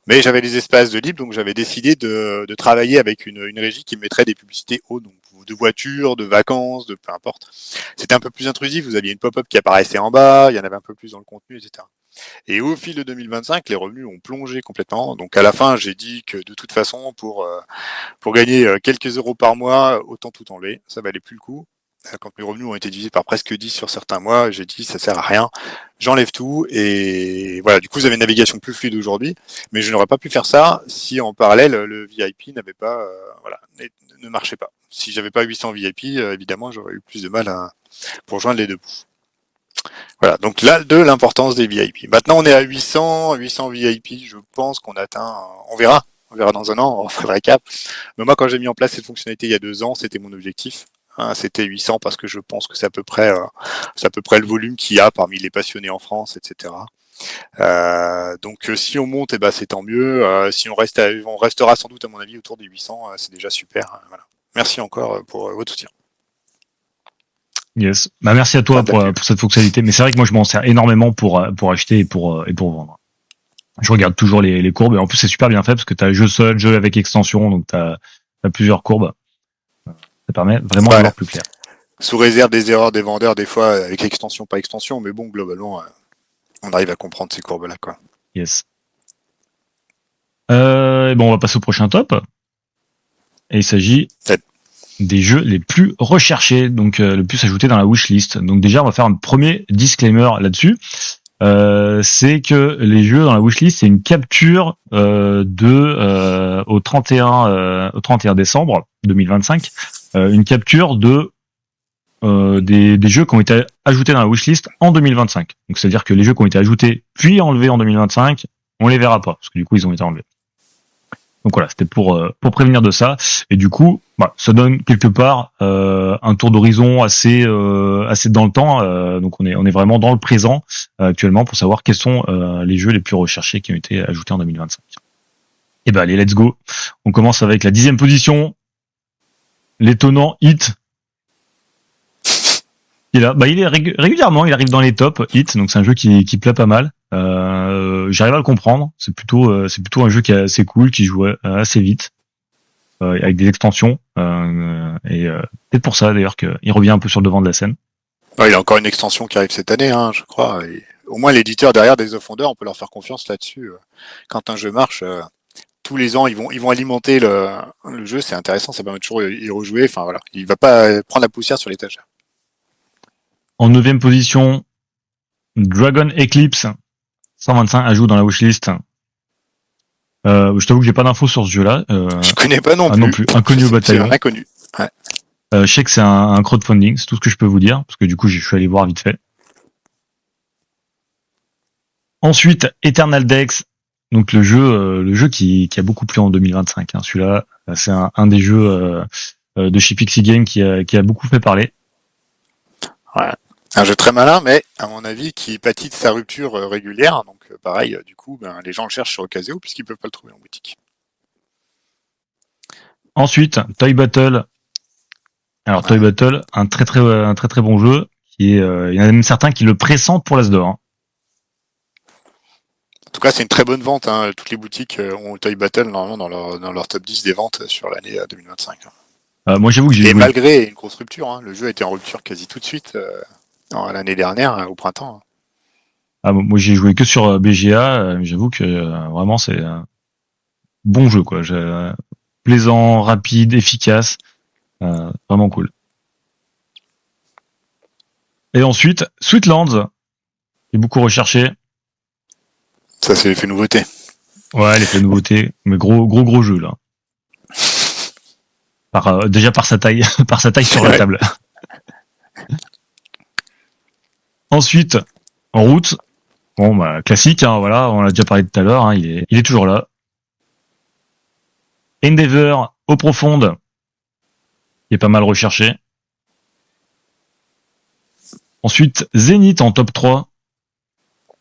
Mais j'avais des espaces de libre, donc j'avais décidé de travailler avec une régie qui mettrait des publicités hautes, donc de voitures, de vacances, de peu importe. C'était un peu plus intrusif, vous aviez une pop-up qui apparaissait en bas, il y en avait un peu plus dans le contenu, etc. Et au fil de 2025, les revenus ont plongé complètement. Donc à la fin, j'ai dit que de toute façon, pour gagner quelques euros par mois, autant tout enlever, ça valait plus le coup. Quand mes revenus ont été divisés par presque 10 sur certains mois, j'ai dit ça sert à rien, j'enlève tout, et voilà, du coup vous avez une navigation plus fluide aujourd'hui, mais je n'aurais pas pu faire ça si en parallèle le VIP ne marchait pas. Si j'avais pas 800 VIP, évidemment j'aurais eu plus de mal pour joindre les deux bouts. Voilà, donc là, de l'importance des VIP. Maintenant on est à 800 VIP, je pense qu'on atteint, on verra dans un an, on fera le récap. Mais moi quand j'ai mis en place cette fonctionnalité il y a 2 ans, c'était mon objectif. C'était 800 parce que je pense que c'est à peu près le volume qu'il y a parmi les passionnés en France, etc. Donc si on monte, c'est tant mieux. Si on restera sans doute à mon avis autour des 800, c'est déjà super. Voilà. Merci encore pour votre soutien. Yes. Merci à toi pour cette fonctionnalité. Mais c'est vrai que moi je m'en sers énormément pour acheter et pour vendre. Je regarde toujours les courbes, et en plus c'est super bien fait parce que t'as jeu seul, jeu avec extension, donc t'as plusieurs courbes. Ça permet vraiment de voir plus clair. Sous réserve des erreurs des vendeurs, des fois, avec extension, pas extension, mais bon, globalement, on arrive à comprendre ces courbes-là, quoi. Yes. Bon, on va passer au prochain top. Et il s'agit des jeux les plus recherchés, donc le plus ajouté dans la wishlist. Donc déjà, on va faire un premier disclaimer là-dessus. C'est que les jeux dans la wishlist, c'est une capture au 31 décembre 2025, une capture des jeux qui ont été ajoutés dans la wishlist en 2025. Donc c'est-à-dire que les jeux qui ont été ajoutés puis enlevés en 2025, on les verra pas parce que du coup ils ont été enlevés. Donc voilà, c'était pour prévenir de ça. Et du coup, ça donne quelque part un tour d'horizon assez dans le temps. Donc on est vraiment dans le présent actuellement pour savoir quels sont les jeux les plus recherchés qui ont été ajoutés en 2025. Et ben allez, let's go. On commence avec la 10e position. L'étonnant Hit. Il est régulièrement, il arrive dans les tops Hit. Donc c'est un jeu qui plaît pas mal. J'arrive à le comprendre. C'est plutôt un jeu qui est assez cool, qui joue assez vite, avec des extensions. Et peut-être pour ça d'ailleurs qu'il revient un peu sur le devant de la scène. Ouais, il y a encore une extension qui arrive cette année, hein, je crois. Et au moins l'éditeur derrière des The Founders, on peut leur faire confiance là-dessus. Quand un jeu marche, tous les ans ils vont alimenter le jeu. C'est intéressant, ça permet toujours y rejouer. Enfin voilà, il va pas prendre la poussière sur l'étagère. En 9e position, Dragon Eclipse. 125 ajouts dans la wishlist. Je t'avoue que j'ai pas d'infos sur ce jeu-là. Je connais pas non plus. Inconnu au bataillon. C'est un inconnu. Ouais. Je sais que c'est un crowdfunding, c'est tout ce que je peux vous dire, parce que du coup je suis allé voir vite fait. Ensuite, Eternal Dex, donc le jeu qui a beaucoup plu en 2025. Hein. Celui-là, c'est un des jeux de chez Pixie Game qui a beaucoup fait parler. Ouais. Un jeu très malin, mais à mon avis, qui pâtit de sa rupture régulière. Donc pareil, du coup, les gens le cherchent sur Ocasio puisqu'ils peuvent pas le trouver en boutique. Ensuite, Toy Battle. Alors Toy Battle, un très très bon jeu. Il y en a même certains qui le pressentent pour l'As d'or. Hein. En tout cas, c'est une très bonne vente. Hein. Toutes les boutiques ont Toy Battle normalement dans leur top 10 des ventes sur l'année 2025. Moi, j'avoue que j'ai joué. Malgré une grosse rupture, hein, le jeu a été en rupture quasi tout de suite l'année dernière, au printemps. Moi, j'ai joué que sur BGA. J'avoue que vraiment, c'est bon jeu, quoi. Plaisant, rapide, efficace. Vraiment cool. Et ensuite, Sweetlands, qui est beaucoup recherché. Ça, c'est l'effet nouveauté. Ouais, l'effet nouveauté. Mais gros jeu, là. Déjà par sa taille, sur la table. Ensuite, en route, bon, classique, hein, voilà, on l'a déjà parlé tout à l'heure, hein, il est toujours là. Endeavor, eau profonde, qui est pas mal recherché. Ensuite, Zenith en top 3.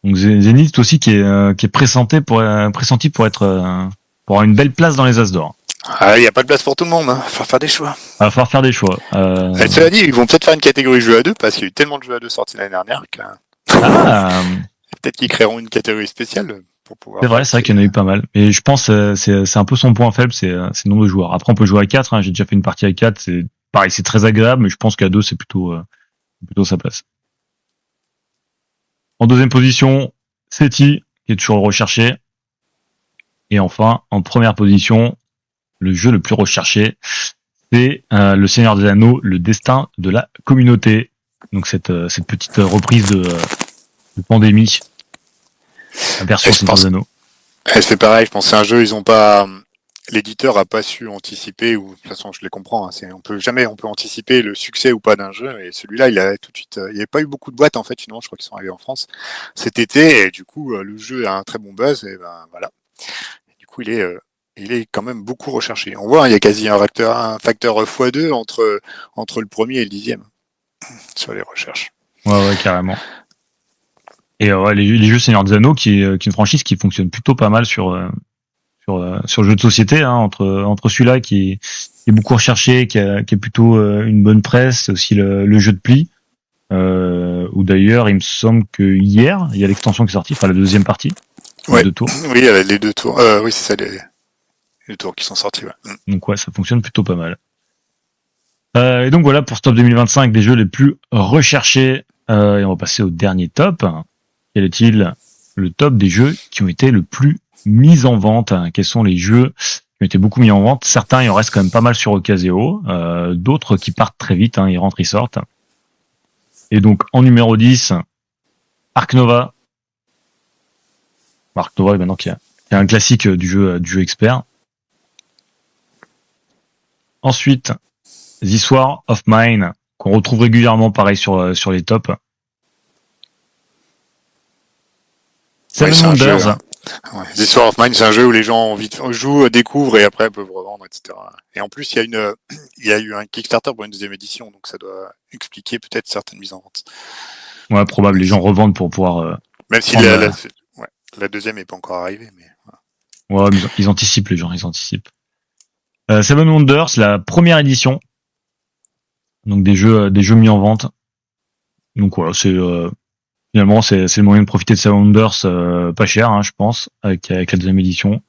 Donc Zenith aussi qui est pressenti pour être pour avoir une belle place dans les As d'or. Il n'y a pas de place pour tout le monde, hein. Il va falloir faire des choix. Il va falloir faire des choix. Cela dit, ils vont peut-être faire une catégorie jeux à deux, parce qu'il y a eu tellement de jeux à deux sortis l'année dernière que peut-être qu'ils créeront une catégorie spéciale pour pouvoir. C'est vrai qu'il y en a eu pas mal. Et je pense c'est un peu son point faible, c'est le nombre de joueurs. Après, on peut jouer à 4, hein. J'ai déjà fait une partie à 4, c'est pareil, c'est très agréable, mais je pense qu'à 2, c'est plutôt sa place. En deuxième position, SETI, qui est toujours recherché. Et enfin, en première position, le jeu le plus recherché, c'est Le Seigneur des Anneaux, le destin de la communauté. Donc cette petite reprise de Pandémie, la version Seigneur des Anneaux. C'est pareil, je pense que c'est un jeu, l'éditeur a pas su anticiper, ou de toute façon je les comprends, hein, on peut anticiper le succès ou pas d'un jeu, et celui-là il a tout de suite, il n'y avait pas eu beaucoup de boîtes en fait finalement, je crois qu'ils sont arrivés en France cet été, et du coup le jeu a un très bon buzz, et voilà. Et du coup il est quand même beaucoup recherché. On voit, il y a quasi un facteur x2 entre le premier et le 10e sur les recherches. Ouais, carrément. Et les jeux Seigneur des Anneaux, qui est une franchise qui fonctionne plutôt pas mal sur le jeu de société, hein, entre celui-là qui est beaucoup recherché, qui est plutôt une bonne presse, aussi le jeu de pli, où d'ailleurs il me semble que hier il y a l'extension qui est sortie, enfin la deuxième partie, ouais. Les 2 tours. Oui, les 2 tours. Oui, c'est ça, les tours qui sont sortis. Ouais. Donc ouais, ça fonctionne plutôt pas mal. Et donc voilà pour ce top 2025 des jeux les plus recherchés. Et on va passer au dernier top. Quel est-il? Le top des jeux qui ont été le plus mis en vente. Quels sont les jeux qui ont été beaucoup mis en vente? Certains, il en reste quand même pas mal sur Ocaseo. D'autres qui partent très vite, ils rentrent, ils sortent. Et donc en numéro 10, Ark Nova. Ark Nova, maintenant qui est un classique du jeu expert. Ensuite, This War of Mine, qu'on retrouve régulièrement pareil sur les tops. Seven Wonders. Ouais. This War of Mine, c'est un jeu où les gens jouent, découvrent et après peuvent revendre, etc. Et en plus, il y a eu un Kickstarter pour une deuxième édition, donc ça doit expliquer peut-être certaines mises en vente. Ouais, probable. Les gens revendent pour pouvoir. Même si la deuxième n'est pas encore arrivée, mais. Ouais, mais ils anticipent les gens, ils anticipent. Seven Wonders, la première édition. Donc des jeux mis en vente. Donc voilà, finalement c'est le moyen de profiter de Seven Wonders pas cher, je pense, avec la deuxième édition.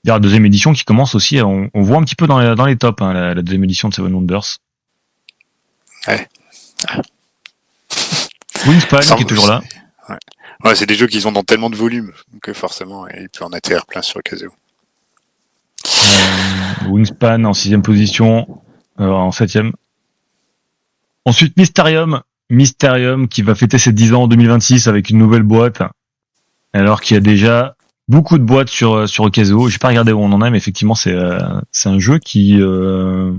La deuxième édition qui commence aussi, on voit un petit peu dans les tops, la deuxième édition de Seven Wonders. Ouais. Wingspan qui est toujours là. Ouais, c'est des jeux qui sont dans tellement de volume que forcément il peut en atterrir plein sur Ocaseo. Wingspan en 6e position, en 7e. Ensuite Mysterium qui va fêter ses 10 ans en 2026 avec une nouvelle boîte, alors qu'il y a déjà beaucoup de boîtes sur Ocaseo. J'ai pas regardé où on en est, mais effectivement c'est un jeu qui je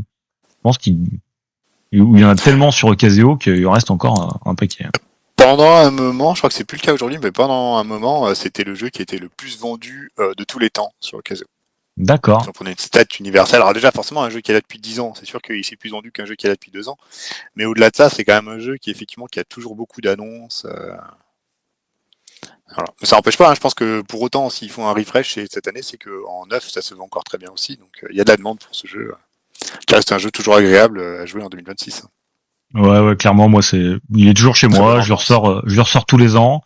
pense où il y en a tellement sur Ocaseo qu'il en reste encore un paquet. Pendant un moment, je crois que c'est plus le cas aujourd'hui, mais pendant un moment, c'était le jeu qui était le plus vendu de tous les temps sur Ocaseo. D'accord. Si on prenait une stat universelle, alors déjà forcément un jeu qui est là depuis 10 ans, c'est sûr qu'il s'est plus vendu qu'un jeu qui est là depuis 2 ans, mais au-delà de ça, c'est quand même un jeu qui a toujours beaucoup d'annonces. Voilà. Mais ça n'empêche pas, je pense que pour autant, s'ils font un refresh cette année, c'est qu'en neuf, ça se vend encore très bien aussi, donc il y a de la demande pour ce jeu, qui reste un jeu toujours agréable à jouer en 2026. Ouais, clairement, moi il est toujours chez moi, je le ressors tous les ans.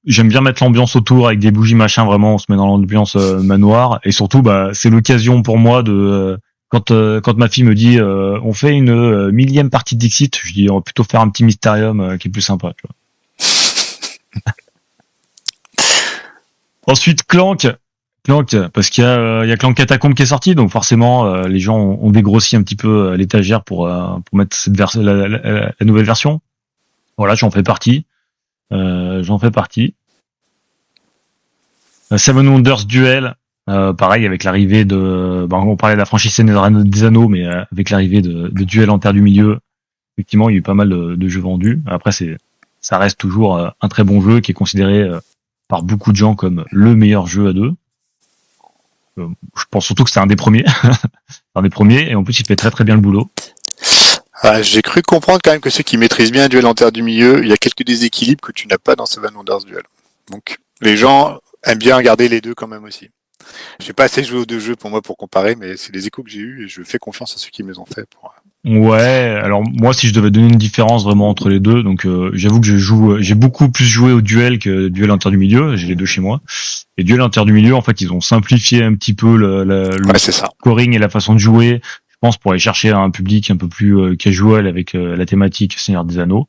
J'aime bien mettre l'ambiance autour avec des bougies machin, vraiment on se met dans l'ambiance manoir, et surtout c'est l'occasion pour moi de quand ma fille me dit on fait une millième partie de Dixit, je dis on va plutôt faire un petit Mysterium qui est plus sympa, tu vois. Ensuite Clank, parce qu'il y a Clank Catacombe qui est sorti, donc forcément les gens ont dégrossi un petit peu l'étagère pour mettre la nouvelle version. Voilà, j'en fais partie. Seven Wonders Duel, pareil avec l'arrivée on parlait de la franchise Seigneur des Anneaux, mais avec l'arrivée de Duel en Terre du Milieu, effectivement il y a eu pas mal de jeux vendus. Après ça reste toujours un très bon jeu qui est considéré par beaucoup de gens comme le meilleur jeu à deux. Je pense surtout que c'est un des premiers, et en plus il fait très très bien le boulot. J'ai cru comprendre quand même que ceux qui maîtrisent bien Duel en Terre du Milieu, il y a quelques déséquilibres que tu n'as pas dans Seven Wonders Duel. Donc les gens aiment bien regarder les deux quand même aussi. J'ai pas assez joué aux deux jeux pour moi pour comparer, mais c'est les échos que j'ai eus et je fais confiance à ceux qui me les ont fait. Ouais, alors moi si je devais donner une différence vraiment entre les deux, donc j'avoue que j'ai beaucoup plus joué au Duel que Duel en Terre du Milieu, j'ai les deux chez moi. Et Duel en Terre du Milieu, en fait, ils ont simplifié un petit peu le scoring et la façon de jouer, je pense, pour aller chercher un public un peu plus casual avec la thématique Seigneur des Anneaux.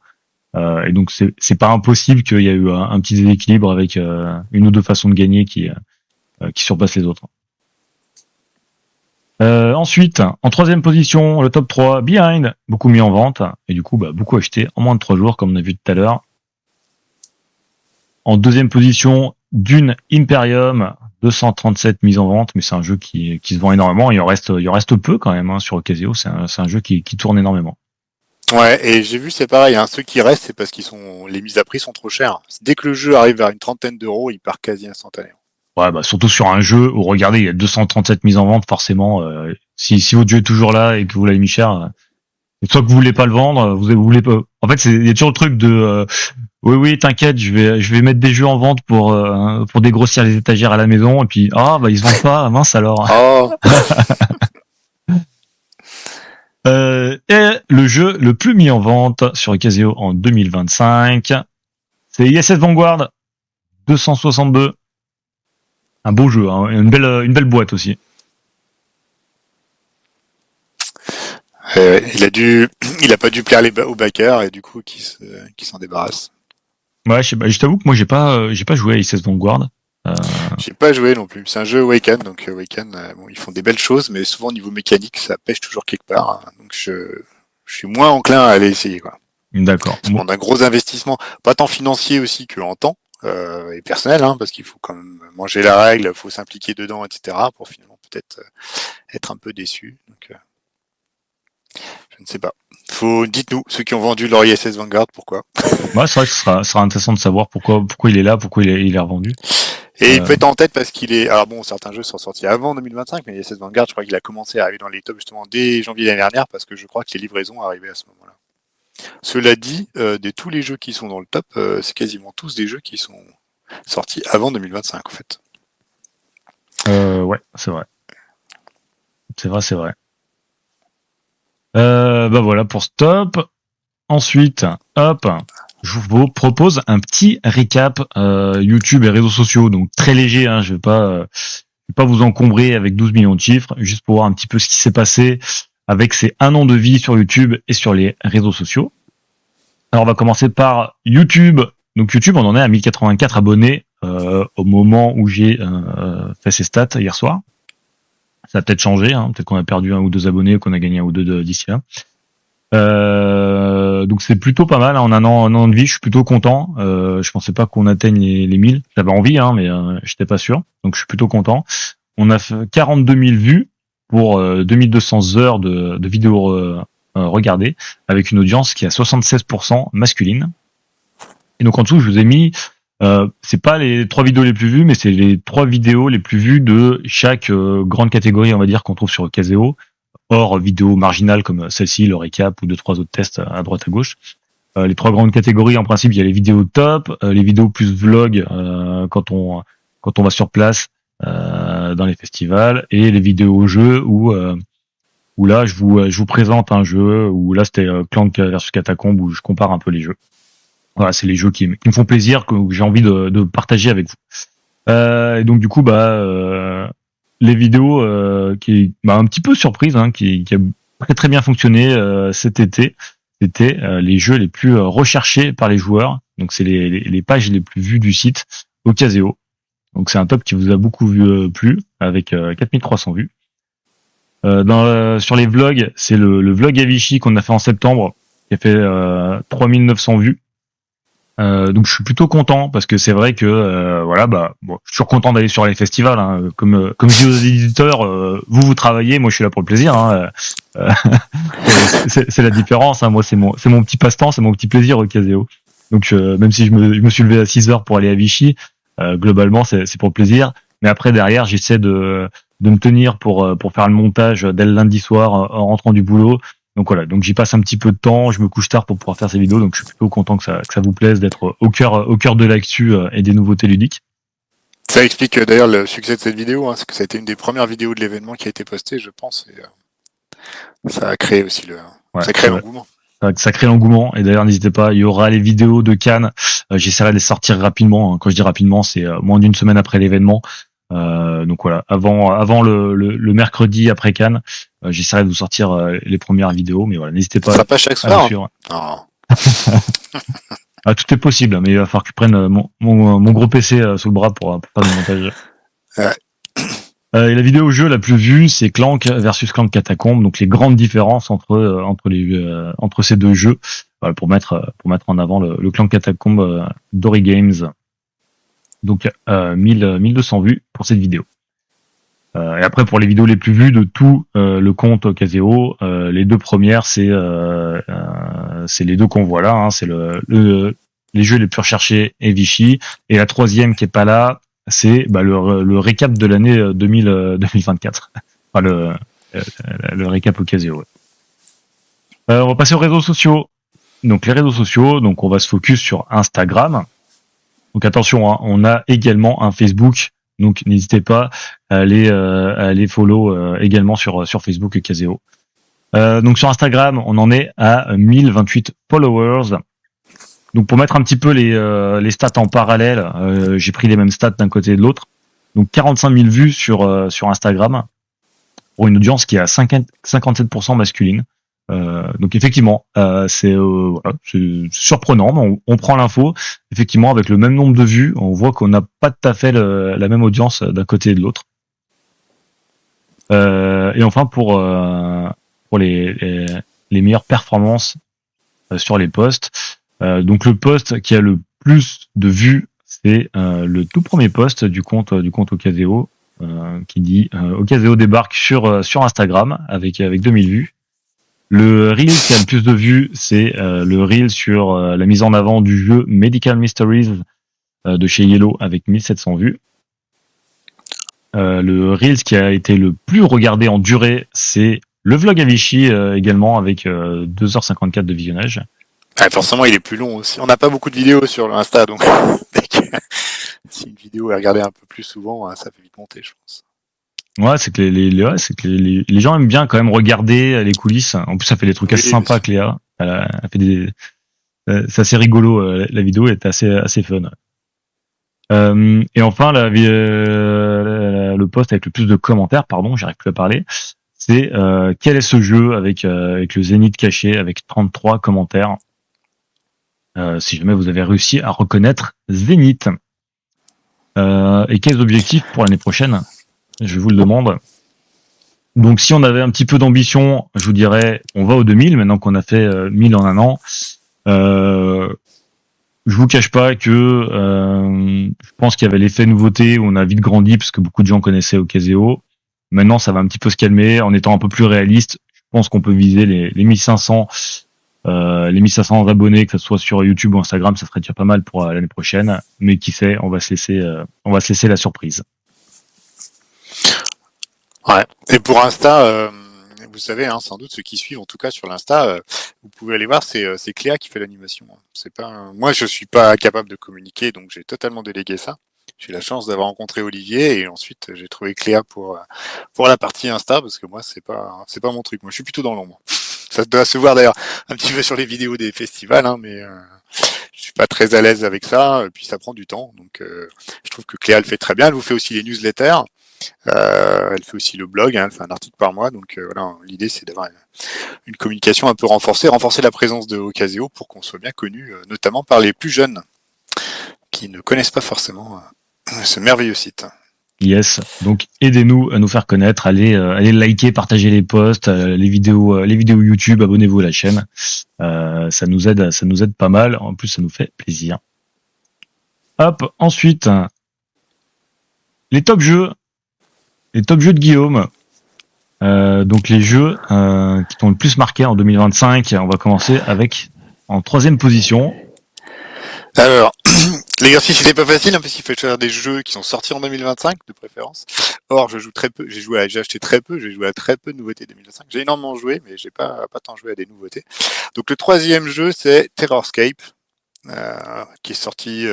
Et donc c'est pas impossible qu'il y ait eu un petit déséquilibre avec une ou deux façons de gagner qui surpassent les autres. Ensuite, en 3e position, le top 3, Behind, beaucoup mis en vente, et du coup, beaucoup acheté en moins de 3 jours, comme on a vu tout à l'heure. En 2e position, Dune Imperium, 237 mises en vente, mais c'est un jeu qui se vend énormément, il en reste peu quand même, sur Ocaseo, c'est un jeu qui tourne énormément. Ouais, et j'ai vu, c'est pareil, ceux qui restent, c'est parce les mises à prix sont trop chères. Dès que le jeu arrive vers une 30aine d'euros, il part quasi instantanément. Ouais, surtout sur un jeu où, regardez, il y a 237 mises en vente, forcément, si votre jeu est toujours là et que vous l'avez mis cher, soit que vous voulez pas le vendre, vous voulez pas. En fait, il y a toujours le truc de oui, t'inquiète, je vais mettre des jeux en vente pour dégrossir les étagères à la maison, et puis ils se vendent pas, mince alors. Oh. Et le jeu le plus mis en vente sur Ocaseo en 2025, c'est ISS Vanguard, 262. Un beau jeu, une belle boîte aussi. Il a pas dû plaire aux backers et du coup qui s'en débarrasse. Ouais, je t'avoue que moi j'ai pas joué à Aces Vanguard. J'ai pas joué non plus. C'est un jeu Awaken, donc Awaken, bon, ils font des belles choses, mais souvent au niveau mécanique, ça pêche toujours quelque part. Hein. Donc je suis moins enclin à aller essayer, quoi. D'accord. Ça demande un gros investissement, pas tant financier aussi que en temps et personnel, hein, parce qu'il faut quand même manger la règle, il faut s'impliquer dedans, etc. pour finalement peut-être être un peu déçu. Donc je ne sais pas. Dites-nous, ceux qui ont vendu leur ISS Vanguard, pourquoi. Ouais, c'est vrai que ce sera intéressant de savoir pourquoi il est là, pourquoi il est revendu. Et il peut être en tête parce qu'il est. Alors bon, certains jeux sont sortis avant 2025, mais ISS Vanguard, je crois qu'il a commencé à arriver dans les tops justement dès janvier l'année dernière parce que je crois que les livraisons arrivaient à ce moment-là. Cela dit, de tous les jeux qui sont dans le top, c'est quasiment tous des jeux qui sont sortis avant 2025 en fait. Ouais, c'est vrai. C'est vrai. Bah voilà pour stop. Ensuite, hop, je vous propose un petit récap YouTube et réseaux sociaux, donc très léger. Hein, je vais pas vous encombrer avec 12 millions de chiffres, juste pour voir un petit peu ce qui s'est passé avec ces 1 an de vie sur YouTube et sur les réseaux sociaux. Alors on va commencer par YouTube. Donc YouTube, on en est à 1084 abonnés au moment où j'ai fait ces stats hier soir. Ça a peut-être changé, hein, peut-être qu'on a perdu 1 ou 2 abonnés, qu'on a gagné 1 ou 2 d'ici là. Donc c'est plutôt pas mal, hein. En un an de vie, je suis plutôt content. Je pensais pas qu'on atteigne les 1000. J'avais envie, hein, mais j'étais pas sûr. Donc je suis plutôt content. On a fait 42 000 vues pour 2200 heures de vidéos regardées, avec une audience qui est à 76% masculine. Et donc en dessous, je vous ai mis, c'est pas les 3 vidéos les plus vues, mais c'est les 3 vidéos les plus vues de chaque grande catégorie, on va dire, qu'on trouve sur Caseo. Hors vidéos marginales comme celle-ci, le récap ou 2-3 autres tests à droite à gauche. Les 3 grandes catégories, en principe, il y a les vidéos top, les vidéos plus vlog quand on va sur place dans les festivals, et les vidéos jeux où là je vous présente un jeu, où là c'était Clank versus Catacomb, où je compare un peu les jeux. Voilà, c'est les jeux qui me font plaisir, que j'ai envie de partager avec vous. Et donc du coup les vidéos qui m'a un petit peu surprise, hein, qui a très très bien fonctionné cet été. C'était les jeux les plus recherchés par les joueurs. Donc c'est les pages les plus vues du site au Caseo. Donc c'est un top qui vous a beaucoup plu, avec 4300 vues. Sur les vlogs, c'est le vlog à Vichy qu'on a fait en septembre, qui a fait 3900 vues. Donc je suis plutôt content parce que c'est vrai que je suis toujours content d'aller sur les festivals, hein. Comme je dis aux éditeurs, vous travaillez, moi je suis là pour le plaisir, hein. C'est la différence, hein. Moi c'est mon petit passe-temps, c'est mon petit plaisir au Caseo. Donc même si je me suis levé à 6 heures pour aller à Vichy, globalement c'est pour le plaisir. Mais après derrière j'essaie de me tenir pour faire le montage dès le lundi soir en rentrant du boulot. Donc voilà, donc j'y passe un petit peu de temps, je me couche tard pour pouvoir faire ces vidéos, donc je suis plutôt content que ça vous plaise, d'être au cœur de l'actu et des nouveautés ludiques. Ça explique d'ailleurs le succès de cette vidéo, hein, parce que ça a été une des premières vidéos de l'événement qui a été postée, je pense, et ça a créé aussi ça crée l'engouement. Ça crée l'engouement, et d'ailleurs n'hésitez pas, il y aura les vidéos de Cannes, j'essaierai de les sortir rapidement, hein. Quand je dis rapidement, c'est moins d'une semaine après l'événement. Donc voilà, avant le mercredi après Cannes, j'essaierai de vous sortir les premières vidéos, mais voilà, n'hésitez pas. Ça sera pas chaque soir. Ah, tout est possible, mais il va falloir que je prenne mon gros PC sous le bras pour faire le montage. Ouais. Et la vidéo jeu la plus vue, c'est Clank versus Clank Catacomb, donc les grandes différences entre ces deux jeux, voilà, pour mettre en avant le Clank Catacomb d'Ori Games. Donc 1200 vues pour cette vidéo. Et après pour les vidéos les plus vues de tout le compte Caseo, les 2 premières c'est les 2 qu'on voit là, hein, c'est les jeux les plus recherchés et Vichy, et la 3e qui est pas là, c'est le récap de l'année 2024. Enfin le récap au Caseo. Ouais. On va passer aux réseaux sociaux. Donc les réseaux sociaux, donc on va se focus sur Instagram. Donc attention, hein, on a également un Facebook, donc n'hésitez pas à aller follow également sur Facebook et Caseo. Donc sur Instagram, on en est à 1028 followers. Donc pour mettre un petit peu les stats en parallèle, j'ai pris les mêmes stats d'un côté et de l'autre. Donc 45 000 vues sur Instagram pour une audience qui est à 57% masculine. Donc effectivement, c'est voilà, c'est surprenant, mais on prend l'info. Effectivement, avec le même nombre de vues, on voit qu'on n'a pas tout à fait la même audience d'un côté et de l'autre. Et enfin pour les meilleures performances sur les posts. Donc le post qui a le plus de vues, c'est le tout premier post du compte Ocaseo, qui dit Ocaseo débarque sur Instagram avec 2000 vues. Le reel qui a le plus de vues, c'est le reel sur la mise en avant du jeu Medical Mysteries de chez Yellow avec 1700 vues. Le reel qui a été le plus regardé en durée, c'est le vlog à Vichy également avec 2h54 de visionnage. Forcément, il est plus long aussi. On n'a pas beaucoup de vidéos sur l'Insta, donc si une vidéo est regardée un peu plus souvent, ça fait vite monter, je pense. Ouais, c'est que les gens aiment bien quand même regarder les coulisses. En plus, ça fait des trucs assez sympas, Cléa. Elle fait c'est assez rigolo. La vidéo est assez fun. Et enfin, le post avec le plus de commentaires, pardon, j'arrive plus à parler, c'est quel est ce jeu avec le Zénith caché avec 33 commentaires. Si jamais vous avez réussi à reconnaître Zénith. Et quels objectifs pour l'année prochaine? Je vous le demande. Donc si on avait un petit peu d'ambition, je vous dirais, on va aux 2000, maintenant qu'on a fait 1000 en un an. Je vous cache pas que je pense qu'il y avait l'effet nouveauté où on a vite grandi parce que beaucoup de gens connaissaient Ocaseo. Maintenant, ça va un petit peu se calmer en étant un peu plus réaliste. Je pense qu'on peut viser les 1500 abonnés, que ce soit sur YouTube ou Instagram, ça serait déjà pas mal pour l'année prochaine. Mais qui sait, on va se laisser la surprise. Ouais. Et pour Insta, vous savez, hein, sans doute ceux qui suivent, en tout cas sur l'Insta, vous pouvez aller voir, c'est Cléa qui fait l'animation. C'est pas, moi, je suis pas capable de communiquer, donc j'ai totalement délégué ça. J'ai la chance d'avoir rencontré Olivier et ensuite j'ai trouvé Cléa pour la partie Insta parce que moi c'est pas mon truc. Moi je suis plutôt dans l'ombre. Ça doit se voir d'ailleurs un petit peu sur les vidéos des festivals, hein, mais je suis pas très à l'aise avec ça. Et puis ça prend du temps, donc je trouve que Cléa le fait très bien. Elle vous fait aussi les newsletters. Elle fait aussi le blog, hein, elle fait un article par mois, donc voilà, l'idée c'est d'avoir une communication un peu renforcer la présence de Ocaseo pour qu'on soit bien connu, notamment par les plus jeunes qui ne connaissent pas forcément ce merveilleux site. Yes. Donc aidez-nous à nous faire connaître, allez liker, partager les posts, les vidéos YouTube, abonnez-vous à la chaîne. Ça nous aide pas mal. En plus, ça nous fait plaisir. Hop. Ensuite, les top jeux de Guillaume. Donc les jeux qui t'ont le plus marqué en 2025. On va commencer avec en 3e position. Alors, l'exercice n'était pas facile, hein, parce qu'il faut choisir des jeux qui sont sortis en 2025, de préférence. Or, je joue très peu, j'ai acheté très peu, j'ai joué à très peu de nouveautés 2025. J'ai énormément joué, mais j'ai pas tant joué à des nouveautés. Donc le 3e jeu, c'est Terrorscape, qui est sorti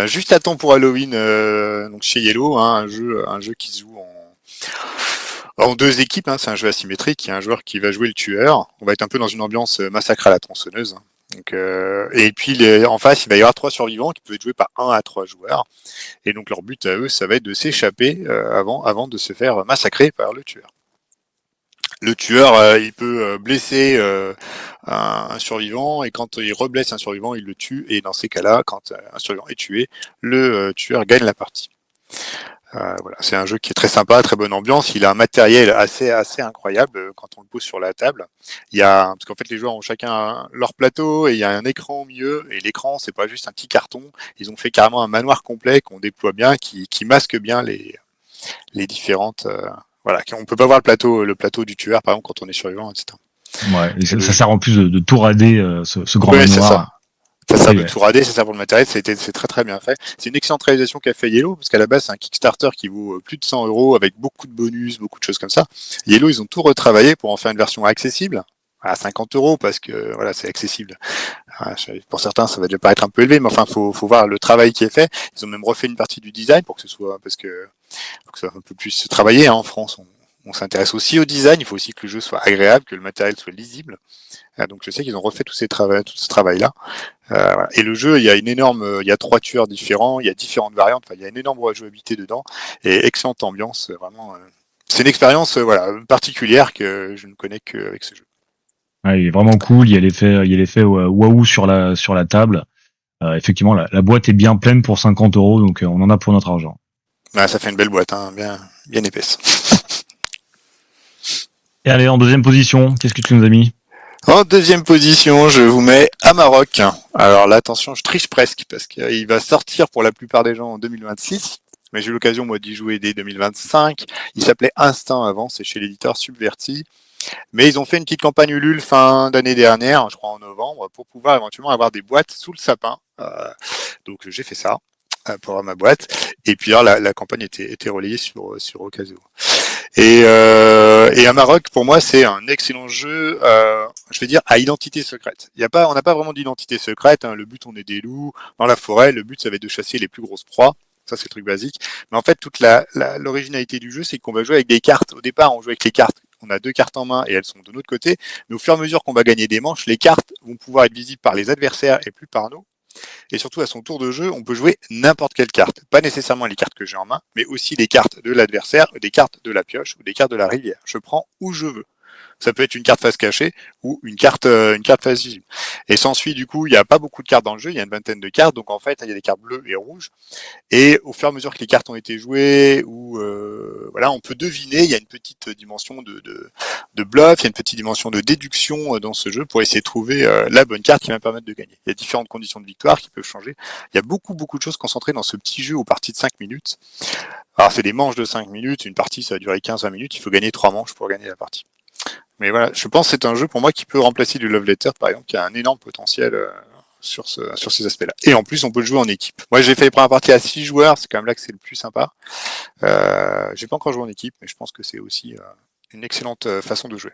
juste à temps pour Halloween, donc chez Yellow, hein, un jeu qui se joue en 2 équipes, hein, c'est un jeu asymétrique, il y a un joueur qui va jouer le tueur. On va être un peu dans une ambiance massacre à la tronçonneuse. Donc, et puis en face, il va y avoir 3 survivants qui peuvent être joués par 1 à 3 joueurs. Et donc leur but à eux, ça va être de s'échapper avant de se faire massacrer par le tueur. Le tueur, il peut blesser un survivant, et quand il reblesse un survivant, il le tue. Et dans ces cas-là, quand un survivant est tué, le tueur gagne la partie. Voilà, c'est un jeu qui est très sympa, très bonne ambiance. Il a un matériel assez incroyable quand on le pose sur la table. Parce qu'en fait les joueurs ont chacun leur plateau et il y a un écran au milieu. Et l'écran, c'est pas juste un petit carton. Ils ont fait carrément un manoir complet qu'on déploie bien, qui masque bien les différentes. Voilà, on peut pas voir le plateau du tueur par exemple quand on est survivant, etc. Ouais, et ça sert en plus de tout rader ce grand manoir. C'est ça. Ça sert de tout rader, ça sert pour le matériel, c'est très bien fait. C'est une excellente réalisation qu'a fait Yellow, parce qu'à la base c'est un Kickstarter qui vaut plus de 100 € avec beaucoup de bonus, beaucoup de choses comme ça. Yellow, ils ont tout retravaillé pour en faire une version accessible à 50 € parce que voilà, c'est accessible. Pour certains, ça va déjà paraître un peu élevé, mais enfin, faut voir le travail qui est fait. Ils ont même refait une partie du design pour que ce soit, faut que ça soit un peu plus travaillé. Hein. En France, on s'intéresse aussi au design. Il faut aussi que le jeu soit agréable, que le matériel soit lisible. Donc je sais qu'ils ont refait tout ce travail-là. Voilà. Et le jeu, il y a 3 tueurs différents, il y a différentes variantes, il y a une énorme rejouabilité dedans et excellente ambiance, vraiment. C'est une expérience particulière que je ne connais qu'avec ce jeu. Ouais, il est vraiment cool. Il y a l'effet waouh sur la table. Effectivement, la boîte est bien pleine pour 50 euros, donc on en a pour notre argent. Ah, ça fait une belle boîte, hein, bien épaisse. Et allez, en deuxième position, qu'est-ce que tu nous as mis? En deuxième position, je vous mets Amarok. Alors là, attention, je triche presque parce qu'il va sortir pour la plupart des gens en 2026. Mais j'ai eu l'occasion, moi, d'y jouer dès 2025. Il s'appelait Instinct avant, c'est chez l'éditeur Subverti. Mais ils ont fait une petite campagne Ulule fin d'année dernière, je crois en novembre, pour pouvoir éventuellement avoir des boîtes sous le sapin. Donc j'ai fait ça pour avoir ma boîte. Et puis alors, la campagne était relayée sur Ocasio. Et un Maroc, pour moi, c'est un excellent jeu, je vais dire, à identité secrète. On n'a pas vraiment d'identité secrète. Hein. Le but, on est des loups dans la forêt. Le but, ça va être de chasser les plus grosses proies. Ça, c'est le truc basique. Mais en fait, toute l'originalité du jeu, c'est qu'on va jouer avec des cartes. Au départ, on joue avec les cartes. On a 2 cartes en main et elles sont de notre côté. Mais au fur et à mesure qu'on va gagner des manches, les cartes vont pouvoir être visibles par les adversaires et plus par nous. Et surtout, à son tour de jeu, on peut jouer n'importe quelle carte. Pas nécessairement les cartes que j'ai en main, mais aussi les cartes de l'adversaire, des cartes de la pioche ou des cartes de la rivière. Je prends où je veux. Ça peut être une carte face cachée ou une carte face visible. Et s'ensuit, du coup, il n'y a pas beaucoup de cartes dans le jeu, il y a une vingtaine de cartes, donc en fait, il y a des cartes bleues et rouges. Et au fur et à mesure que les cartes ont été jouées, ou voilà, on peut deviner. Il y a une petite dimension de bluff, il y a une petite dimension de déduction dans ce jeu pour essayer de trouver la bonne carte qui va permettre de gagner. Il y a différentes conditions de victoire qui peuvent changer. Il y a beaucoup de choses concentrées dans ce petit jeu aux parties de 5 minutes. Alors c'est des manches de 5 minutes, une partie ça va durer 15-20 minutes, il faut gagner 3 manches pour gagner la partie. Mais voilà, je pense que c'est un jeu pour moi qui peut remplacer du Love Letter par exemple, qui a un énorme potentiel sur ces aspects-là. Et en plus, on peut le jouer en équipe. Moi, j'ai fait les premières parties à 6 joueurs, c'est quand même là que c'est le plus sympa. J'ai pas encore joué en équipe, mais je pense que c'est aussi une excellente façon de jouer.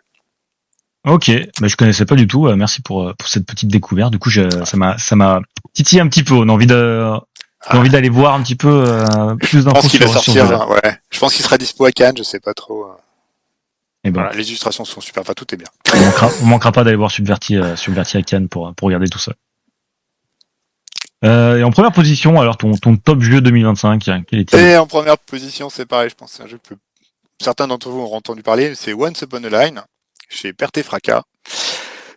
Ok, bah, je connaissais pas du tout. Merci pour cette petite découverte. Du coup, ça m'a titillé un petit peu. J'ai envie d'aller voir un petit peu plus Je pense d'infos qu'il va sur ce sortir, jeu-là. ouais. Je pense qu'il sera dispo à Cannes, je sais pas trop. Et ben, Voilà, les illustrations sont super, enfin tout est bien. on manquera pas d'aller voir Subverti à Cannes pour regarder tout ça. Et en première position, alors ton top jeu 2025, quel est-il? Et en première position, c'est pareil, je pense que c'est un jeu que certains d'entre vous ont entendu parler, c'est Once Upon a Line, chez Perte et Fracas.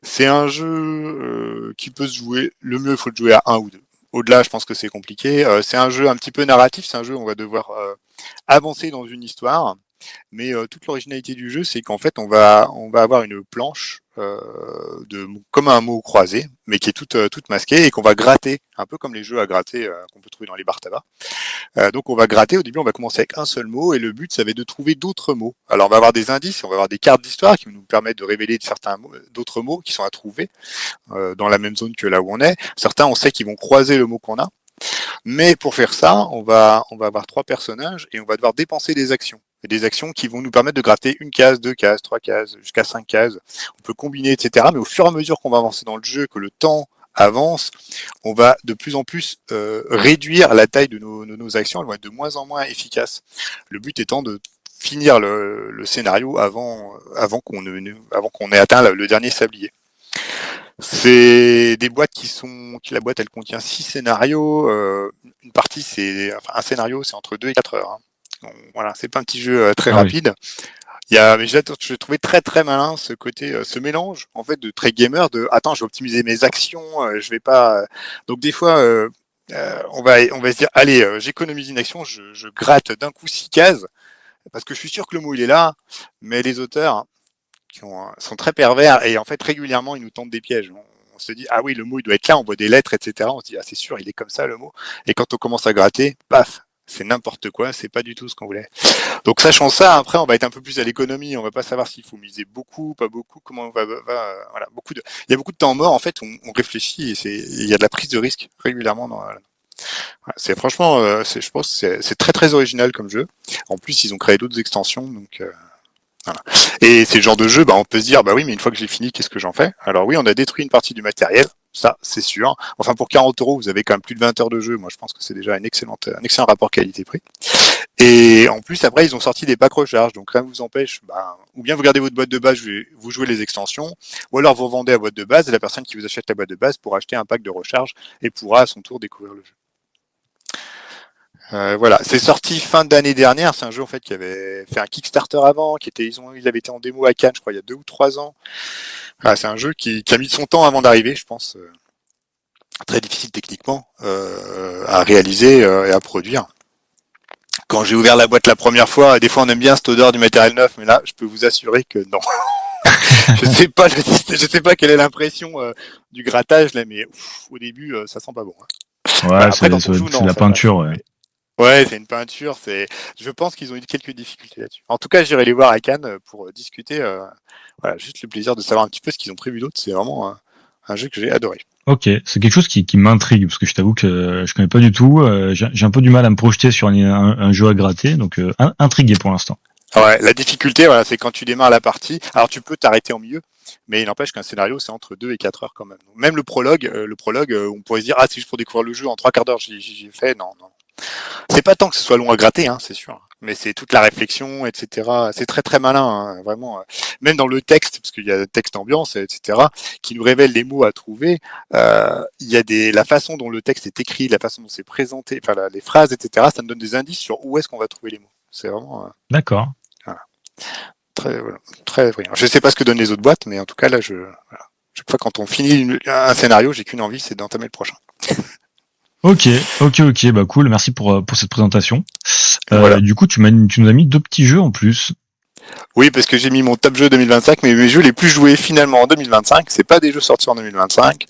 C'est un jeu qui peut se jouer, le mieux il faut le jouer à 1 ou 2. Au-delà, je pense que c'est compliqué. C'est un jeu un petit peu narratif, c'est un jeu où on va devoir avancer dans une histoire. Mais toute l'originalité du jeu, c'est qu'en fait, on va avoir une planche comme un mot croisé, mais qui est toute masquée et qu'on va gratter, un peu comme les jeux à gratter qu'on peut trouver dans les bars tabac. Donc on va gratter, au début on va commencer avec un seul mot et le but ça va être de trouver d'autres mots. Alors on va avoir des indices, on va avoir des cartes d'histoire qui vont nous permettre de révéler d'autres mots qui sont à trouver dans la même zone que là où on est. Certains on sait qu'ils vont croiser le mot qu'on a. Mais pour faire ça, on va avoir 3 personnages et on va devoir dépenser des actions. Et des actions qui vont nous permettre de gratter une case, 2 cases, 3 cases, jusqu'à 5 cases. On peut combiner, etc. Mais au fur et à mesure qu'on va avancer dans le jeu, que le temps avance, on va de plus en plus réduire la taille de nos actions. Elles vont être de moins en moins efficaces. Le but étant de finir le scénario avant qu'on ait atteint le dernier sablier. C'est des boîtes la boîte elle contient 6 scénarios. Une partie un scénario c'est entre 2 et 4 heures. Hein. Donc, voilà, c'est pas un petit jeu très Ah oui. rapide. Mais je trouvais très très malin ce côté, ce mélange en fait de très gamer de attends je vais optimiser mes actions, je vais pas. Donc des fois on va se dire allez j'économise une action, je gratte d'un coup 6 cases parce que je suis sûr que le mot il est là, mais les auteurs sont très pervers et en fait régulièrement ils nous tentent des pièges. On se dit ah oui le mot il doit être là, on voit des lettres etc. On se dit ah c'est sûr il est comme ça le mot. Et quand on commence à gratter, paf, c'est n'importe quoi, c'est pas du tout ce qu'on voulait. Donc sachant ça, après on va être un peu plus à l'économie, on va pas savoir s'il faut miser beaucoup, pas beaucoup, comment voilà il y a beaucoup de temps mort en fait, on réfléchit et il y a de la prise de risque régulièrement dans. Voilà, c'est franchement, je pense que c'est très très original comme jeu. En plus ils ont créé d'autres extensions donc. Voilà. Et c'est le genre de jeu, on peut se dire, bah oui, mais une fois que j'ai fini, qu'est-ce que j'en fais? Alors oui, on a détruit une partie du matériel, ça, c'est sûr. Enfin, pour 40 euros, vous avez quand même plus de 20 heures de jeu. Moi, je pense que c'est déjà un excellent rapport qualité-prix. Et en plus, après, ils ont sorti des packs recharge, donc rien ne vous empêche, ou bien vous gardez votre boîte de base, vous jouez les extensions, ou alors vous vendez la boîte de base, et la personne qui vous achète la boîte de base pourra acheter un pack de recharge et pourra à son tour découvrir le jeu. Voilà, c'est sorti fin d'année dernière. C'est un jeu en fait qui avait fait un Kickstarter avant, ils avaient été en démo à Cannes, je crois, il y a 2 ou 3 ans. C'est un jeu qui a mis son temps avant d'arriver, je pense. Très difficile techniquement à réaliser et à produire. Quand j'ai ouvert la boîte la première fois, des fois on aime bien cette odeur du matériel neuf, mais là, je peux vous assurer que non. Je sais pas quelle est l'impression du grattage là, mais au début, ça sent pas bon. Ouais, Voilà, après, dans ton jeu, c'est non, la ça peinture, passe. ouais. Ouais, c'est une peinture. Je pense qu'ils ont eu quelques difficultés là-dessus. En tout cas, j'irai les voir à Cannes pour discuter. Voilà, juste le plaisir de savoir un petit peu ce qu'ils ont prévu d'autre. C'est vraiment un jeu que j'ai adoré. Ok, c'est quelque chose qui m'intrigue parce que je t'avoue que je connais pas du tout. J'ai un peu du mal à me projeter sur un jeu à gratter, donc intrigué pour l'instant. Ouais, la difficulté, voilà, c'est quand tu démarres la partie. Alors, tu peux t'arrêter au milieu, mais il n'empêche qu'un scénario, c'est entre 2 et 4 heures quand même. Donc, même le prologue, on pourrait se dire, c'est juste pour découvrir le jeu en 3 quarts d'heure, j'ai fait. Non, non. C'est pas tant que ce soit long à gratter, c'est sûr. Mais c'est toute la réflexion, etc. C'est très très malin, vraiment. Même dans le texte, parce qu'il y a le texte ambiance, etc., qui nous révèle les mots à trouver. Il y a la façon dont le texte est écrit, la façon dont c'est présenté, enfin les phrases, etc. Ça nous donne des indices sur où est-ce qu'on va trouver les mots. C'est vraiment D'accord. voilà, très brillant. Je sais pas ce que donnent les autres boîtes, mais en tout cas là, chaque fois quand on finit un scénario, j'ai qu'une envie, c'est d'entamer le prochain. Ok, bah cool, merci pour cette présentation. Voilà. Du coup, tu nous as mis 2 petits jeux en plus. Oui, parce que j'ai mis mon top jeu 2025, mais mes jeux les plus joués finalement en 2025, c'est pas des jeux sortis en 2025,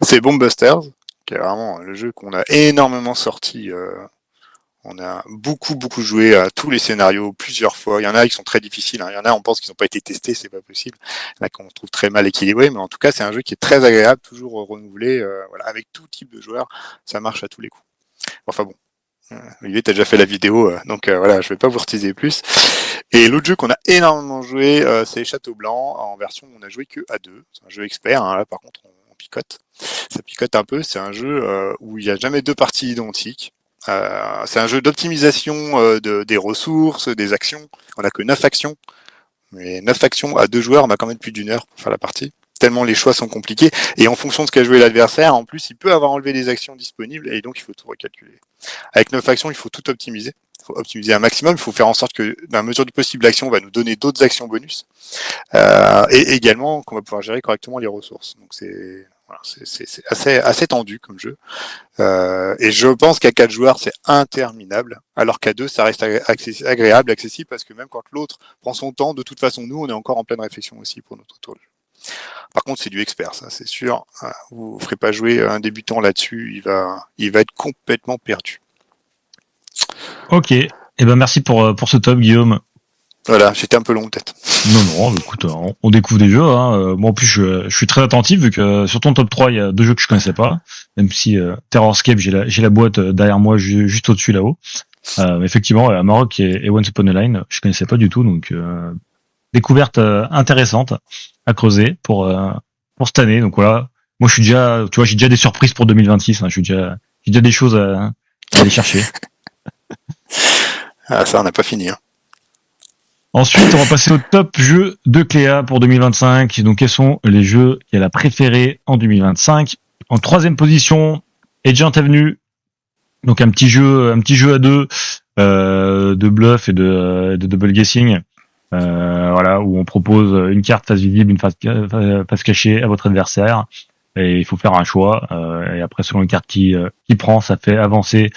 c'est Bombbusters, qui est vraiment le jeu qu'on a énormément sorti. On a beaucoup joué à tous les scénarios plusieurs fois. Il y en a qui sont très difficiles. Il y en a on pense qu'ils n'ont pas été testés, c'est pas possible. Il y en a qu'on trouve très mal équilibré, mais en tout cas c'est un jeu qui est très agréable, toujours renouvelé, voilà, avec tout type de joueurs. Ça marche à tous les coups. Enfin bon. Olivier, t'as déjà fait la vidéo, donc voilà, je vais pas vous reteaser plus. Et l'autre jeu qu'on a énormément joué, c'est Château Blanc, en version où on a joué que à 2. C'est un jeu expert, là par contre on picote. Ça picote un peu, c'est un jeu où il n'y a jamais 2 parties identiques. C'est un jeu d'optimisation des ressources, des actions. On a que 9 actions. Mais 9 actions à 2 joueurs, on a quand même plus d'1 heure pour faire la partie. Tellement les choix sont compliqués. Et en fonction de ce qu'a joué l'adversaire, en plus, il peut avoir enlevé des actions disponibles et donc il faut tout recalculer. Avec 9 actions, il faut tout optimiser. Il faut optimiser un maximum. Il faut faire en sorte que, dans la mesure du possible, l'action va nous donner d'autres actions bonus. Et également qu'on va pouvoir gérer correctement les ressources. Donc c'est assez tendu comme jeu. Et je pense qu'à 4 joueurs, c'est interminable, alors qu'à 2, ça reste agréable, accessible, parce que même quand l'autre prend son temps, de toute façon, nous, on est encore en pleine réflexion aussi pour notre tour de jeu. Par contre, c'est du expert, ça, c'est sûr. Vous ne ferez pas jouer un débutant là-dessus, il va être complètement perdu. Ok, et ben merci pour ce top, Guillaume. Voilà, j'étais un peu long peut-être. Non, écoute, on découvre des jeux. Moi en plus, je suis très attentif vu que sur ton top 3, il y a 2 jeux que je connaissais pas. Même si Terrorscape, j'ai la boîte derrière moi, juste au-dessus là-haut. Effectivement, Amarok et Once Upon a Line, je connaissais pas du tout, donc découverte intéressante à creuser pour cette année. Donc voilà, moi je suis déjà, tu vois, j'ai déjà des surprises pour 2026. J'ai déjà des choses à aller chercher. Ça, on n'a pas fini. Ensuite, on va passer au top jeu de Cléa pour 2025. Donc, quels sont les jeux qu'elle a préférés en 2025? En 3e position, Agent Avenue. Donc, un petit jeu à 2 de bluff et de double guessing. Voilà, où on propose une carte face visible, une face cachée à votre adversaire. Et il faut faire un choix. Et après, selon les cartes qui prend, ça fait avancer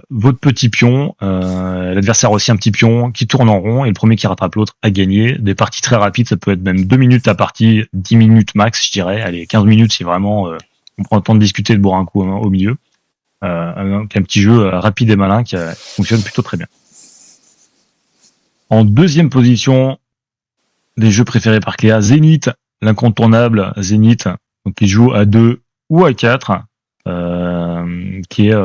votre petit pion, l'adversaire aussi un petit pion qui tourne en rond et le premier qui rattrape l'autre a gagné. Des parties très rapides, ça peut être même 2 minutes la partie, 10 minutes max, je dirais. Allez, 15 minutes si vraiment on prend le temps de discuter, de boire un coup au milieu. Un petit jeu rapide et malin qui fonctionne plutôt très bien. En 2e position, des jeux préférés par Cléa, Zénith, l'incontournable Zénith, donc qui joue à 2 ou à 4, qui est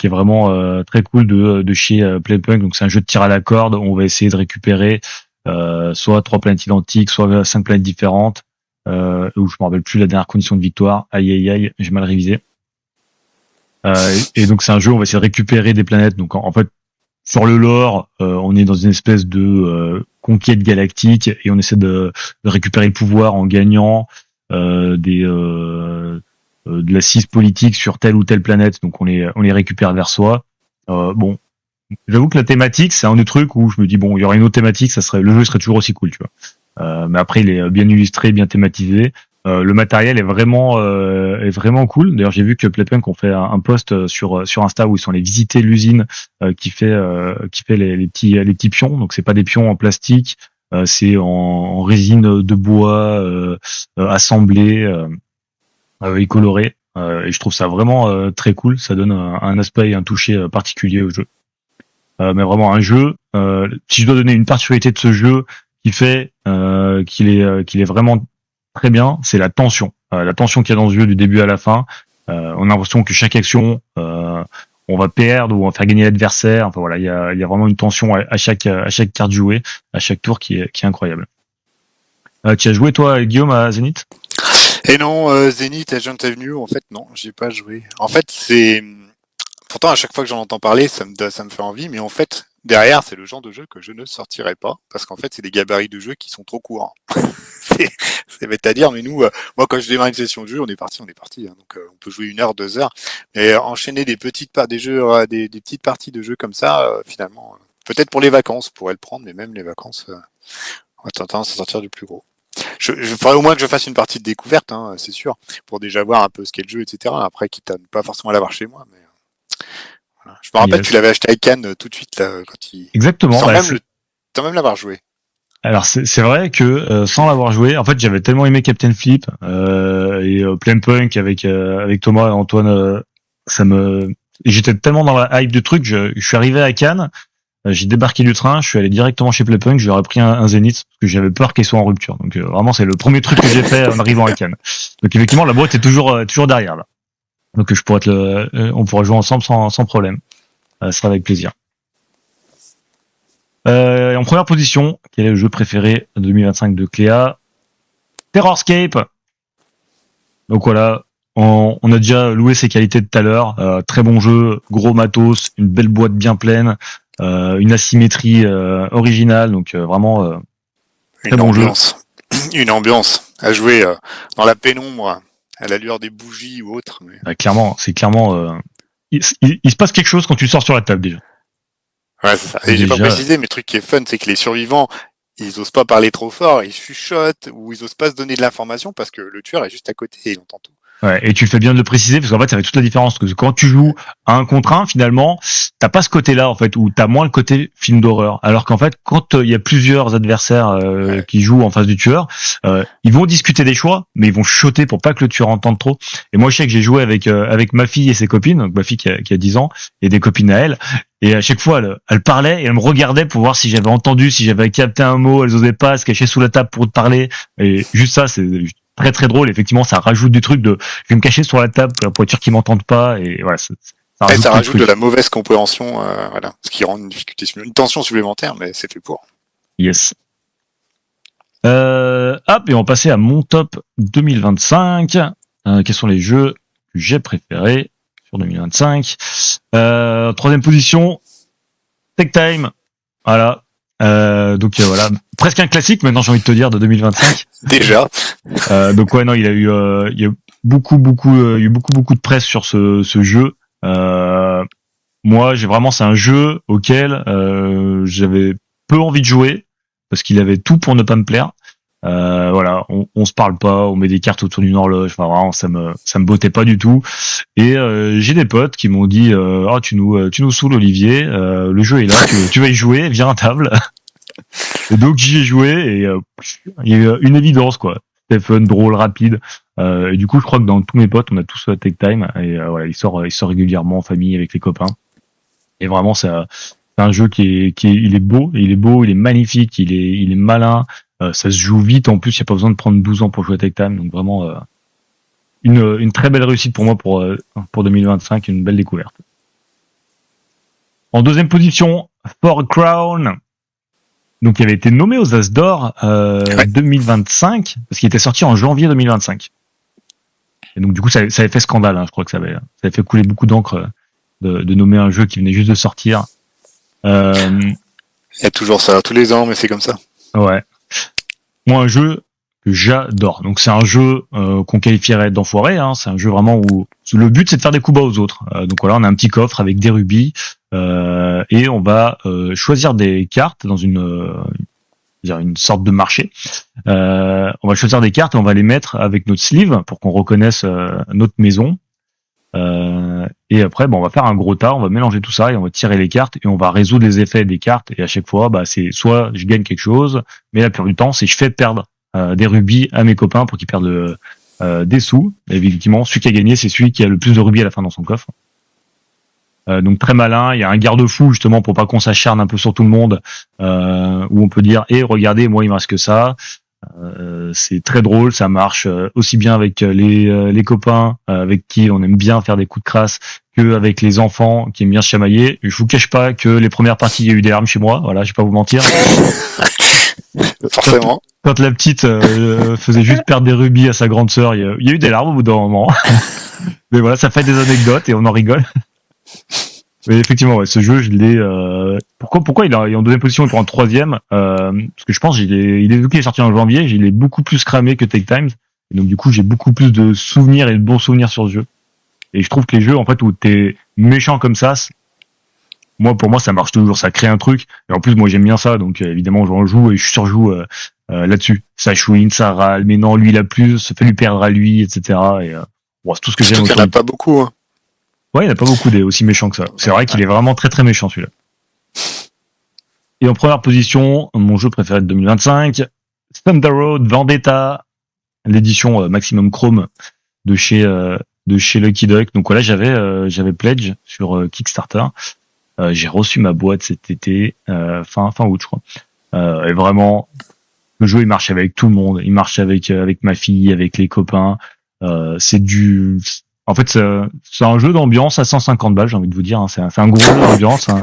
vraiment très cool de chez Playpunk. Donc c'est un jeu de tir à la corde. On va essayer de récupérer soit 3 planètes identiques, soit 5 planètes différentes. Où je me rappelle plus la dernière condition de victoire. Aïe, j'ai mal révisé. Et donc c'est un jeu où on va essayer de récupérer des planètes. Donc en fait, sur le lore, on est dans une espèce de conquête galactique et on essaie de récupérer le pouvoir en gagnant de l'assise politique sur telle ou telle planète, donc on les récupère vers soi. Bon, j'avoue que la thématique, c'est un des trucs où je me dis bon, il y aurait une autre thématique, le jeu serait toujours aussi cool, tu vois. Mais après, il est bien illustré, bien thématisé. Le matériel est vraiment cool. D'ailleurs, j'ai vu que Playpunk ont fait un post sur Insta où ils sont allés visiter l'usine qui fait les petits pions. Donc c'est pas des pions en plastique, c'est en résine de bois assemblée et coloré. Et je trouve ça vraiment très cool. Ça donne un aspect et un toucher particulier au jeu. Mais vraiment un jeu. Si je dois donner une particularité de ce jeu qui fait qu'il est vraiment très bien, c'est la tension. La tension qu'il y a dans ce jeu du début à la fin. On a l'impression que chaque action, on va perdre ou on va faire gagner l'adversaire. Enfin voilà, il y a vraiment une tension à chaque carte jouée, à chaque tour qui est incroyable. Tu as joué toi, Guillaume, à Zenith? Et non, Zenith, Agent Avenue, en fait, non, j'ai pas joué. En fait, c'est... Pourtant, à chaque fois que j'en entends parler, ça me fait envie, mais en fait, derrière, c'est le genre de jeu que je ne sortirai pas, parce qu'en fait, c'est des gabarits de jeu qui sont trop courts. C'est bête à dire, mais nous, moi, quand je démarre une session de jeu, on est parti. Hein, donc, on peut jouer 1 heure, 2 heures, mais enchaîner des petites des petites parties de jeu comme ça, finalement, peut-être pour les vacances, on pourrait le prendre, mais même les vacances, on a tendance à sortir du plus gros. Je ferais au moins que je fasse une partie de découverte, hein, c'est sûr, pour déjà voir un peu ce qu'est le jeu, etc. Après, quitte à ne pas forcément l'avoir chez moi, mais voilà. Je me rappelle que tu l'avais acheté à Cannes tout de suite là, quand il. Exactement. Sans même l'avoir joué. Alors c'est vrai que sans l'avoir joué, en fait, j'avais tellement aimé Captain Flip et Playpunk avec Thomas et Antoine, et j'étais tellement dans la hype du truc, je suis arrivé à Cannes. J'ai débarqué du train, je suis allé directement chez Playpunk, j'aurais pris un Zenith parce que j'avais peur qu'il soit en rupture. Donc vraiment c'est le premier truc que j'ai fait en arrivant à Cannes. Donc effectivement la boîte est toujours derrière là. Donc je pourrais on pourra jouer ensemble sans problème. Ça sera avec plaisir. En première position, quel est le jeu préféré de 2025 de Cléa? Terrorscape. Donc voilà, on a déjà loué ses qualités de tout à l'heure. Très bon jeu, gros matos, une belle boîte bien pleine. Une asymétrie originale, donc vraiment très bon jeu. Une ambiance à jouer dans la pénombre, à la lueur des bougies ou autre. Mais... clairement, il se passe quelque chose quand tu sors sur la table déjà. Ouais, c'est ça. Et j'ai pas précisé, mais le truc qui est fun, c'est que les survivants, ils osent pas parler trop fort, ils chuchotent ou ils osent pas se donner de l'information parce que le tueur est juste à côté et il entend tout. Ouais, et tu fais bien de le préciser parce qu'en fait ça fait toute la différence, parce que quand tu joues à 1 contre 1, finalement t'as pas ce côté-là en fait, où t'as moins le côté film d'horreur, alors qu'en fait quand il y a plusieurs adversaires qui jouent en face du tueur, ils vont discuter des choix, mais ils vont chuchoter pour pas que le tueur entende trop. Et moi je sais que j'ai joué avec ma fille et ses copines, donc ma fille qui a 10 ans et des copines à elle, et à chaque fois elle parlait et elle me regardait pour voir si j'avais entendu, si j'avais capté un mot, elles osaient pas se cacher sous la table pour te parler, et juste ça c'est très très drôle. Effectivement, ça rajoute du truc de je vais me cacher sur la table pour être sûr qu'ils m'entendent pas, et voilà, ça rajoute de la mauvaise compréhension, voilà, ce qui rend une tension supplémentaire, mais c'est fait pour. Yes. Et on va passer à mon top 2025. Quels sont les jeux que j'ai préférés sur 2025? Troisième position, Tech Time. Voilà. Donc voilà, presque un classique maintenant, j'ai envie de te dire, de 2025. Déjà. Donc ouais, non, il y a eu beaucoup de presse sur ce jeu. Moi, c'est un jeu auquel j'avais peu envie de jouer parce qu'il avait tout pour ne pas me plaire. Voilà, on se parle pas, on met des cartes autour d'une horloge. Enfin vraiment, ça me bottait pas du tout. Et j'ai des potes qui m'ont dit tu nous saoules, Olivier. Le jeu est là, tu vas y jouer, viens à table. Et donc j'y ai joué et il y a eu une évidence quoi. C'était fun, drôle, rapide. Et du coup, je crois que dans tous mes potes, on a tous Tech Time et voilà, il sort régulièrement en famille avec les copains. Et vraiment, c'est un jeu il est beau, il est magnifique, il est malin. Ça se joue vite. En plus, il n'y a pas besoin de prendre 12 ans pour jouer à Tech Time. Donc vraiment, une très belle réussite pour moi pour 2025, une belle découverte. En deuxième position, For Crown. Donc, il avait été nommé aux As d'Or 2025 parce qu'il était sorti en janvier 2025. Et donc, du coup, ça avait fait scandale. Je crois que ça avait fait couler beaucoup d'encre de nommer un jeu qui venait juste de sortir. Il y a toujours ça tous les ans, mais c'est comme ça. Ouais. Moi, un jeu que j'adore. Donc, c'est un jeu qu'on qualifierait d'enfoiré. C'est un jeu vraiment où le but, c'est de faire des coups bas aux autres. Donc voilà, on a un petit coffre avec des rubis et on va choisir des cartes dans une dire une sorte de marché. On va choisir des cartes et on va les mettre avec notre sleeve pour qu'on reconnaisse notre maison. Et après, on va faire un gros tas, on va mélanger tout ça et on va tirer les cartes et on va résoudre les effets des cartes. Et à chaque fois, c'est soit je gagne quelque chose, mais la plupart du temps, c'est je fais perdre des rubis à mes copains pour qu'ils perdent des sous. Et effectivement, celui qui a gagné, c'est celui qui a le plus de rubis à la fin dans son coffre. Donc très malin, il y a un garde-fou justement pour pas qu'on s'acharne un peu sur tout le monde, où on peut dire regardez, moi il me reste que ça. C'est très drôle, ça marche aussi bien avec les copains avec qui on aime bien faire des coups de crasse que avec les enfants qui aiment bien se chamailler. Je vous cache pas que les premières parties il y a eu des larmes chez moi, voilà, je vais pas vous mentir. Forcément. Quand la petite faisait juste perdre des rubis à sa grande sœur, il y a eu des larmes au bout d'un moment. Mais voilà, ça fait des anecdotes et on en rigole. Mais effectivement, ce jeu, je l'ai. Pourquoi il est en deuxième position et en troisième Parce que je pense qu'il est sorti en janvier, je l'ai beaucoup plus cramé que Take Time. Et donc du coup, j'ai beaucoup plus de souvenirs et de bons souvenirs sur ce jeu. Et je trouve que les jeux, en fait, où t'es méchant comme ça, pour moi, ça marche toujours, ça crée un truc. Et en plus, moi, j'aime bien ça, donc évidemment, j'en joue et je surjoue là-dessus. Ça chouine, ça râle, mais non, lui, il a plus, ça fait lui perdre à lui, etc. Et c'est tout ce que j'aime. Il n'y en a pas beaucoup. Hein. Ouais, il n'y en a pas beaucoup aussi méchants que ça. C'est vrai qu'il est vraiment très très méchant celui-là. Et en première position, mon jeu préféré de 2025, Thunder Road Vendetta, l'édition Maximum Chrome de chez Lucky Duck. Donc voilà, j'avais pledge sur Kickstarter. J'ai reçu ma boîte cet été, fin août je crois. Et vraiment, le jeu il marche avec tout le monde. Il marche avec ma fille, avec les copains. En fait, c'est un jeu d'ambiance à 150 balles, j'ai envie de vous dire. Hein. C'est un gros jeu d'ambiance. Hein.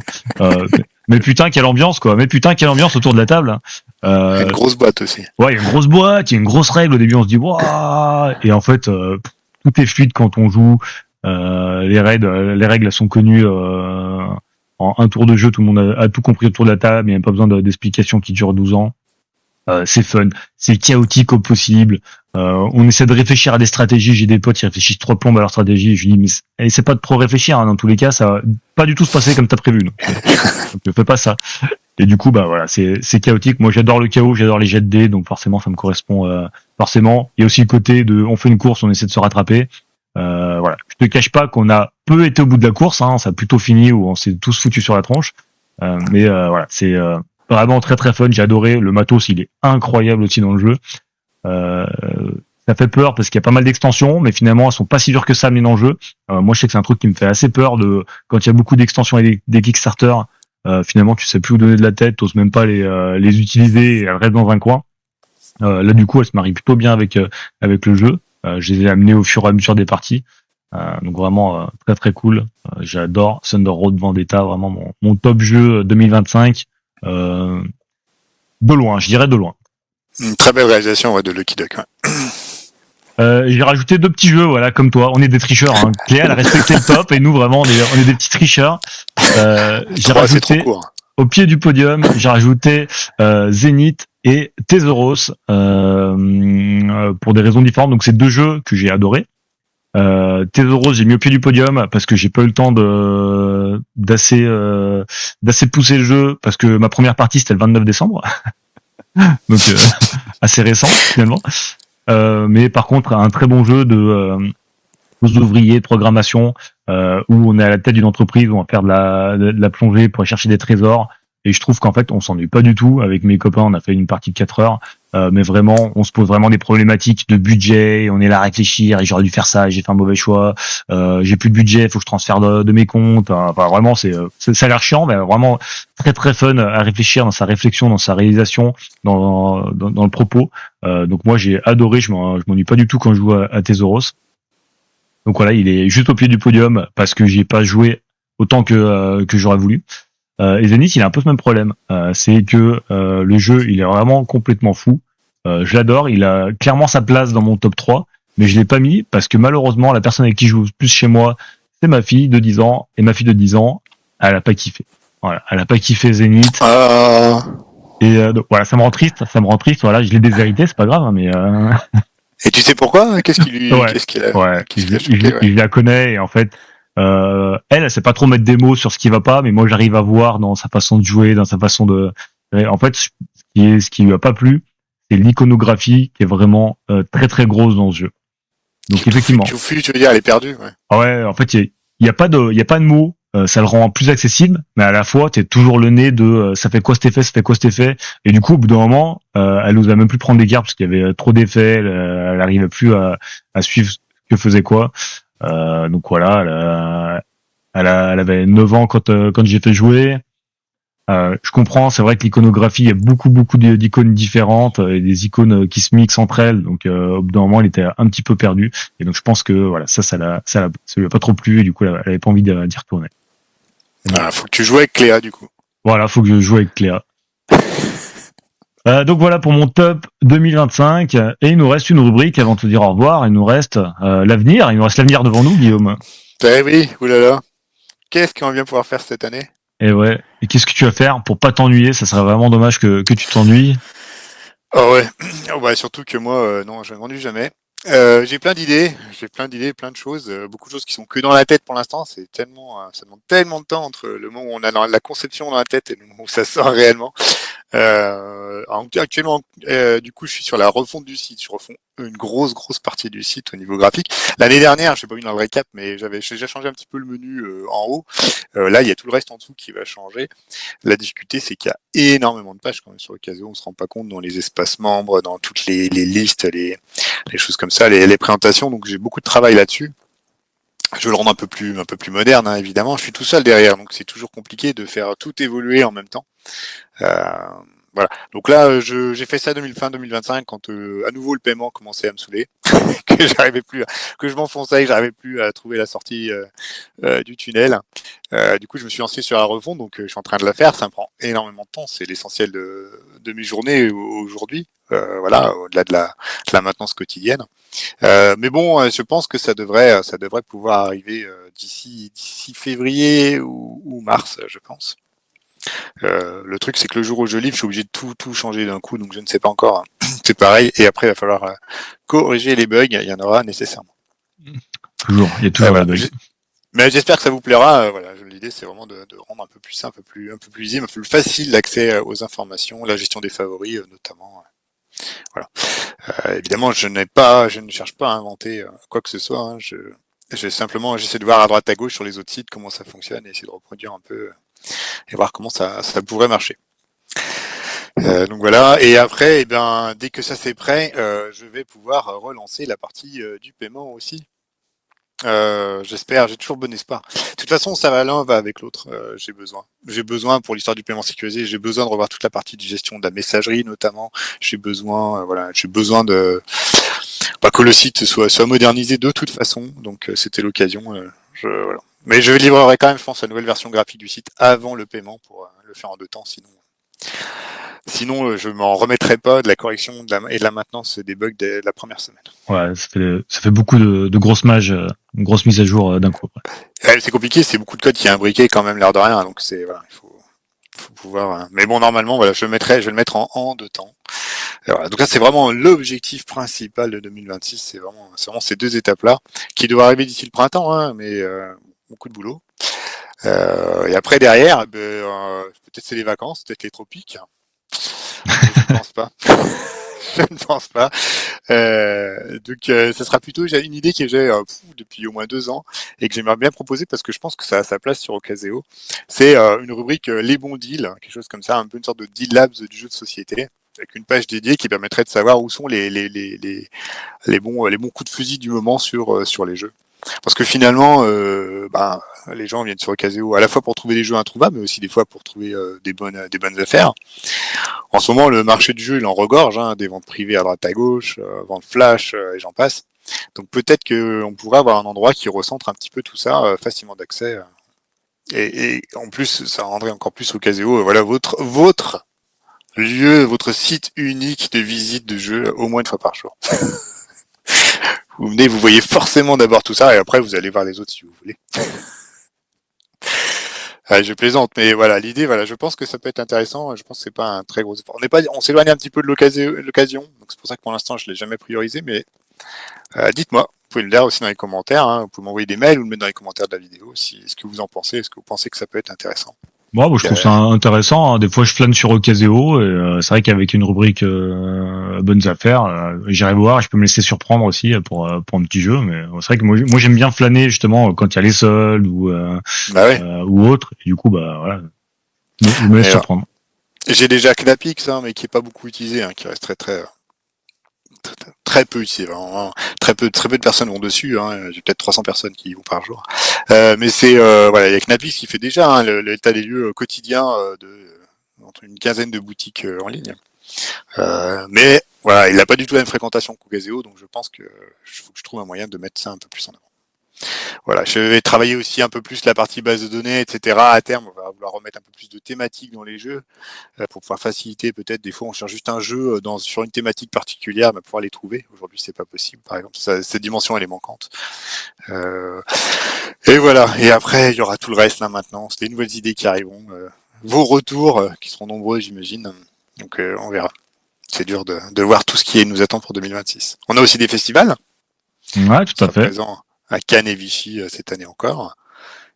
Mais putain, quelle ambiance, quoi. Mais putain, quelle ambiance autour de la table. Une grosse boîte aussi. Ouais, il y a une grosse boîte, il y a une grosse règle. Au début, on se dit, waouh. Et en fait, tout est fluide quand on joue. Les règles, elles sont connues. En un tour de jeu, tout le monde a tout compris autour de la table. Il n'y a pas besoin d'explications qui durent 12 ans. C'est fun, c'est chaotique au possible. On essaie de réfléchir à des stratégies. J'ai des potes qui réfléchissent 3 plombes à leur stratégie. Je dis mais essaie pas de trop réfléchir. Hein. Dans tous les cas, ça va pas du tout se passer comme t'as prévu. Donc ne fais pas ça. Et du coup, voilà, c'est chaotique. Moi, j'adore le chaos, j'adore les jets de dés, donc forcément, ça me correspond. Forcément, il y a aussi le côté de, on fait une course, on essaie de se rattraper. Voilà, je te cache pas qu'on a peu été au bout de la course. Hein. Ça a plutôt fini où on s'est tous foutus sur la tronche. Mais voilà, c'est vraiment très très fun, j'ai adoré. Le matos, il est incroyable aussi dans le jeu. Ça fait peur parce qu'il y a pas mal d'extensions, mais finalement elles sont pas si dures que ça à mener dans le jeu. Moi je sais que c'est un truc qui me fait assez peur quand il y a beaucoup d'extensions et des Kickstarter. Finalement tu sais plus où donner de la tête, t'oses même pas les utiliser et elles restent dans un coin. Là du coup elles se marient plutôt bien avec le jeu. Je les ai amenées au fur et à mesure des parties. Donc vraiment très très cool. J'adore Thunder Road Vendetta, vraiment mon top jeu 2025. De loin, je dirais de loin. Une très belle réalisation de Lucky Duck. Ouais. J'ai rajouté 2 petits jeux, voilà, comme toi. On est des tricheurs. Hein. Cléa, elle a respecté le top et nous vraiment, on est des petits tricheurs. J'ai rajouté au pied du podium, j'ai rajouté Zenith et Tesoros pour des raisons différentes. Donc c'est 2 jeux que j'ai adorés. Tesoros, j'ai mis au pied du podium parce que j'ai pas eu le temps d'assez pousser le jeu parce que ma première partie c'était le 29 décembre. Donc assez récent finalement. Mais par contre un très bon jeu de ouvriers de programmation où on est à la tête d'une entreprise où on va faire de la plongée pour aller chercher des trésors. Et je trouve qu'en fait, on s'ennuie pas du tout. Avec mes copains, on a fait une partie de 4 heures. Mais vraiment, on se pose vraiment des problématiques de budget. On est là à réfléchir. Et j'aurais dû faire ça. J'ai fait un mauvais choix. J'ai plus de budget. Faut que je transfère de mes comptes. Enfin, vraiment, ça a l'air chiant, mais vraiment très très fun à réfléchir dans sa réflexion, dans sa réalisation, dans le propos. Donc moi, j'ai adoré. Je m'ennuie pas du tout quand je joue à Tesoros. Donc voilà, il est juste au pied du podium parce que j'y ai pas joué autant que j'aurais voulu. Et Zenith, il a un peu ce même problème. C'est que le jeu, il est vraiment complètement fou. Je l'adore, il a clairement sa place dans mon top 3, mais je l'ai pas mis parce que malheureusement, la personne avec qui je joue plus chez moi, c'est ma fille de 10 ans. Et ma fille de 10 ans, elle a pas kiffé. Voilà, elle a pas kiffé Zenith. Et donc, voilà, ça me rend triste. Voilà, je l'ai déshérité, c'est pas grave, hein, mais... Et tu sais pourquoi? Qu'est-ce qu'il a je la connais et en fait... elle sait pas trop mettre des mots sur ce qui va pas, mais moi j'arrive à voir dans sa façon de jouer, dans sa façon de. En fait, ce ce qui lui a pas plu, c'est l'iconographie qui est vraiment très très grosse dans ce jeu. Donc effectivement. Tu veux dire, elle est perdue. Ouais. Ouais, en fait, il y a pas de mots. Ça le rend plus accessible, mais à la fois, t'es toujours le nez de ça fait quoi cet effet, ça fait quoi cet effet. Et du coup, au bout d'un moment, elle n'osait même plus prendre des cartes parce qu'il y avait trop d'effets. Elle arrivait plus à suivre ce que faisait quoi. Donc voilà, elle avait 9 ans quand j'ai fait jouer. Je comprends, c'est vrai que l'iconographie, il y a beaucoup d'icônes différentes et des icônes qui se mixent entre elles. Donc au bout d'un moment, il était un petit peu perdu. Et donc je pense que voilà, ça lui a pas trop plu et du coup, elle avait pas envie d'y retourner. Ah, faut que tu joues avec Cléa du coup. Voilà, faut que je joue avec Cléa. Donc voilà pour mon top 2025. Et il nous reste une rubrique avant de te dire au revoir. Il nous reste l'avenir. Il nous reste l'avenir devant nous, Guillaume. Eh oui, oulala. Qu'est-ce qu'on va bien pouvoir faire cette année? Et ouais. Et qu'est-ce que tu vas faire pour pas t'ennuyer? Ça serait vraiment dommage que tu t'ennuies. Oh ouais. Oh bah, surtout que moi, non, je ne m'ennuie jamais. J'ai plein d'idées, plein de choses, beaucoup de choses qui sont que dans la tête pour l'instant. C'est tellement, ça demande tellement de temps entre le moment où on a la conception dans la tête et le moment où ça sort réellement. Actuellement, du coup, je suis sur la refonte du site. Je refonds une grosse partie du site au niveau graphique. L'année dernière, je sais pas mis dans le récap, mais j'ai déjà changé un petit peu le menu en haut. Là, il y a tout le reste en dessous qui va changer. La difficulté, c'est qu'il y a énormément de pages quand même sur Ocasio. On se rend pas compte dans les espaces membres, dans toutes les listes, les choses comme ça, les présentations. Donc, j'ai beaucoup de travail là-dessus. Je veux le rendre un peu plus moderne, hein, évidemment. Je suis tout seul derrière, donc c'est toujours compliqué de faire tout évoluer en même temps. Euh, voilà. Donc là, j'ai fait ça fin 2025 quand à nouveau le paiement commençait à me saouler, que j'arrivais plus, que je m'enfonçais, que j'arrivais plus à trouver la sortie du tunnel. Du coup, je me suis lancé sur la refonte, donc je suis en train de la faire. Ça me prend énormément de temps. C'est l'essentiel de mes journées aujourd'hui. Voilà, au-delà de la maintenance quotidienne. Mais bon, je pense que ça devrait pouvoir arriver d'ici février ou mars, je pense. Le truc, c'est que le jour où je livre, je suis obligé de tout changer d'un coup, donc je ne sais pas encore. Hein. C'est pareil, et après, il va falloir corriger les bugs, il y en aura nécessairement. Toujours, il y a toujours des Voilà. bugs. Mais j'espère que ça vous plaira. Voilà, l'idée, c'est vraiment de rendre un peu plus simple, un peu plus lisible, un peu plus facile l'accès aux informations, la gestion des favoris, notamment. Voilà. Évidemment, je ne cherche pas à inventer quoi que ce soit. Hein. J'essaie de voir à droite à gauche sur les autres sites comment ça fonctionne et essayer de reproduire un peu et voir comment ça pourrait marcher. Donc voilà. Et après, eh ben, dès que ça c'est prêt, je vais pouvoir relancer la partie du paiement aussi. J'espère, j'ai toujours bon espoir. De toute façon, ça va l'un va avec l'autre. J'ai besoin pour l'histoire du paiement sécurisé. J'ai besoin de revoir toute la partie de gestion de la messagerie, notamment. J'ai besoin de que le site soit modernisé de toute façon. Donc c'était l'occasion. Voilà. Mais je livrerai quand même, je pense, la nouvelle version graphique du site avant le paiement pour le faire en 2 temps. Sinon, je m'en remettrai pas de la correction et de la maintenance des bugs de la première semaine. Ouais, ça fait beaucoup de grosses grosses mises à jour d'un coup. C'est compliqué, c'est beaucoup de code qui est imbriqué quand même l'air de rien, donc c'est voilà, il faut pouvoir. Mais bon, normalement, voilà, je vais le mettre en 2 temps. Et voilà, donc là, c'est vraiment l'objectif principal de 2026, c'est vraiment ces 2 étapes-là qui doivent arriver d'ici le printemps, hein, mais beaucoup de boulot. Et après derrière, peut-être c'est les vacances, peut-être les tropiques. Je ne pense pas. Je ne pense pas. Donc, ça sera plutôt j'ai une idée que j'ai depuis au moins 2 ans et que j'aimerais bien proposer parce que je pense que ça a sa place sur Ocaseo. C'est une rubrique les bons deals, quelque chose comme ça, un peu une sorte de deal labs du jeu de société avec une page dédiée qui permettrait de savoir où sont les bons coups de fusil du moment sur les jeux. Parce que finalement, les gens viennent sur Ocaseo à la fois pour trouver des jeux introuvables, mais aussi des fois pour trouver des bonnes affaires. En ce moment, le marché du jeu, il en regorge, hein, des ventes privées à droite à gauche, ventes flash, et j'en passe. Donc peut-être qu'on pourrait avoir un endroit qui recentre un petit peu tout ça, facilement d'accès. Et en plus, ça rendrait encore plus Ocaseo, voilà, votre lieu, votre site unique de visite de jeu au moins 1 fois par jour. Vous venez, vous voyez forcément d'abord tout ça, et après vous allez voir les autres si vous voulez. Je plaisante, mais voilà, l'idée, voilà, je pense que ça peut être intéressant. Je pense que c'est pas un très gros effort. On s'éloigne un petit peu de l'occasion, donc c'est pour ça que pour l'instant je l'ai jamais priorisé. Mais dites-moi, vous pouvez le dire aussi dans les commentaires. Hein, vous pouvez m'envoyer des mails ou le mettre dans les commentaires de la vidéo. Si ce que vous en pensez, est-ce que vous pensez que ça peut être intéressant? Bon, je trouve ça intéressant. Hein. Des fois, je flâne sur Ocaseo et c'est vrai qu'avec une rubrique bonnes affaires, j'irai voir. Je peux me laisser surprendre aussi pour un petit jeu. Mais c'est vrai que moi j'aime bien flâner justement quand il y a les soldes ou autre. Et du coup, voilà, je me laisse surprendre. J'ai déjà Knapix, mais qui est pas beaucoup utilisé, qui reste très peu utilisé. Vraiment, très peu de personnes vont dessus. J'ai peut-être 300 personnes qui y vont par jour. Mais c'est voilà, il y a Knapix qui fait déjà l'état des lieux quotidien entre une quinzaine de boutiques en ligne. Mais voilà, il n'a pas du tout la même fréquentation qu'Ocaseo, donc je pense que faut que je trouve un moyen de mettre ça un peu plus en avant. Voilà, je vais travailler aussi un peu plus la partie base de données, etc. À terme, on va vouloir remettre un peu plus de thématiques dans les jeux pour pouvoir faciliter. Peut-être des fois, on cherche juste un jeu sur une thématique particulière, mais pouvoir les trouver. Aujourd'hui, c'est pas possible. Par exemple, cette dimension, elle est manquante. Et voilà. Et après, il y aura tout le reste là maintenant. C'est des nouvelles idées qui arriveront. Vos retours, qui seront nombreux, j'imagine. Donc, on verra. C'est dur de voir tout ce qui nous attend pour 2026. On a aussi des festivals. Ouais, tout à fait. Présent à Cannes et Vichy cette année encore.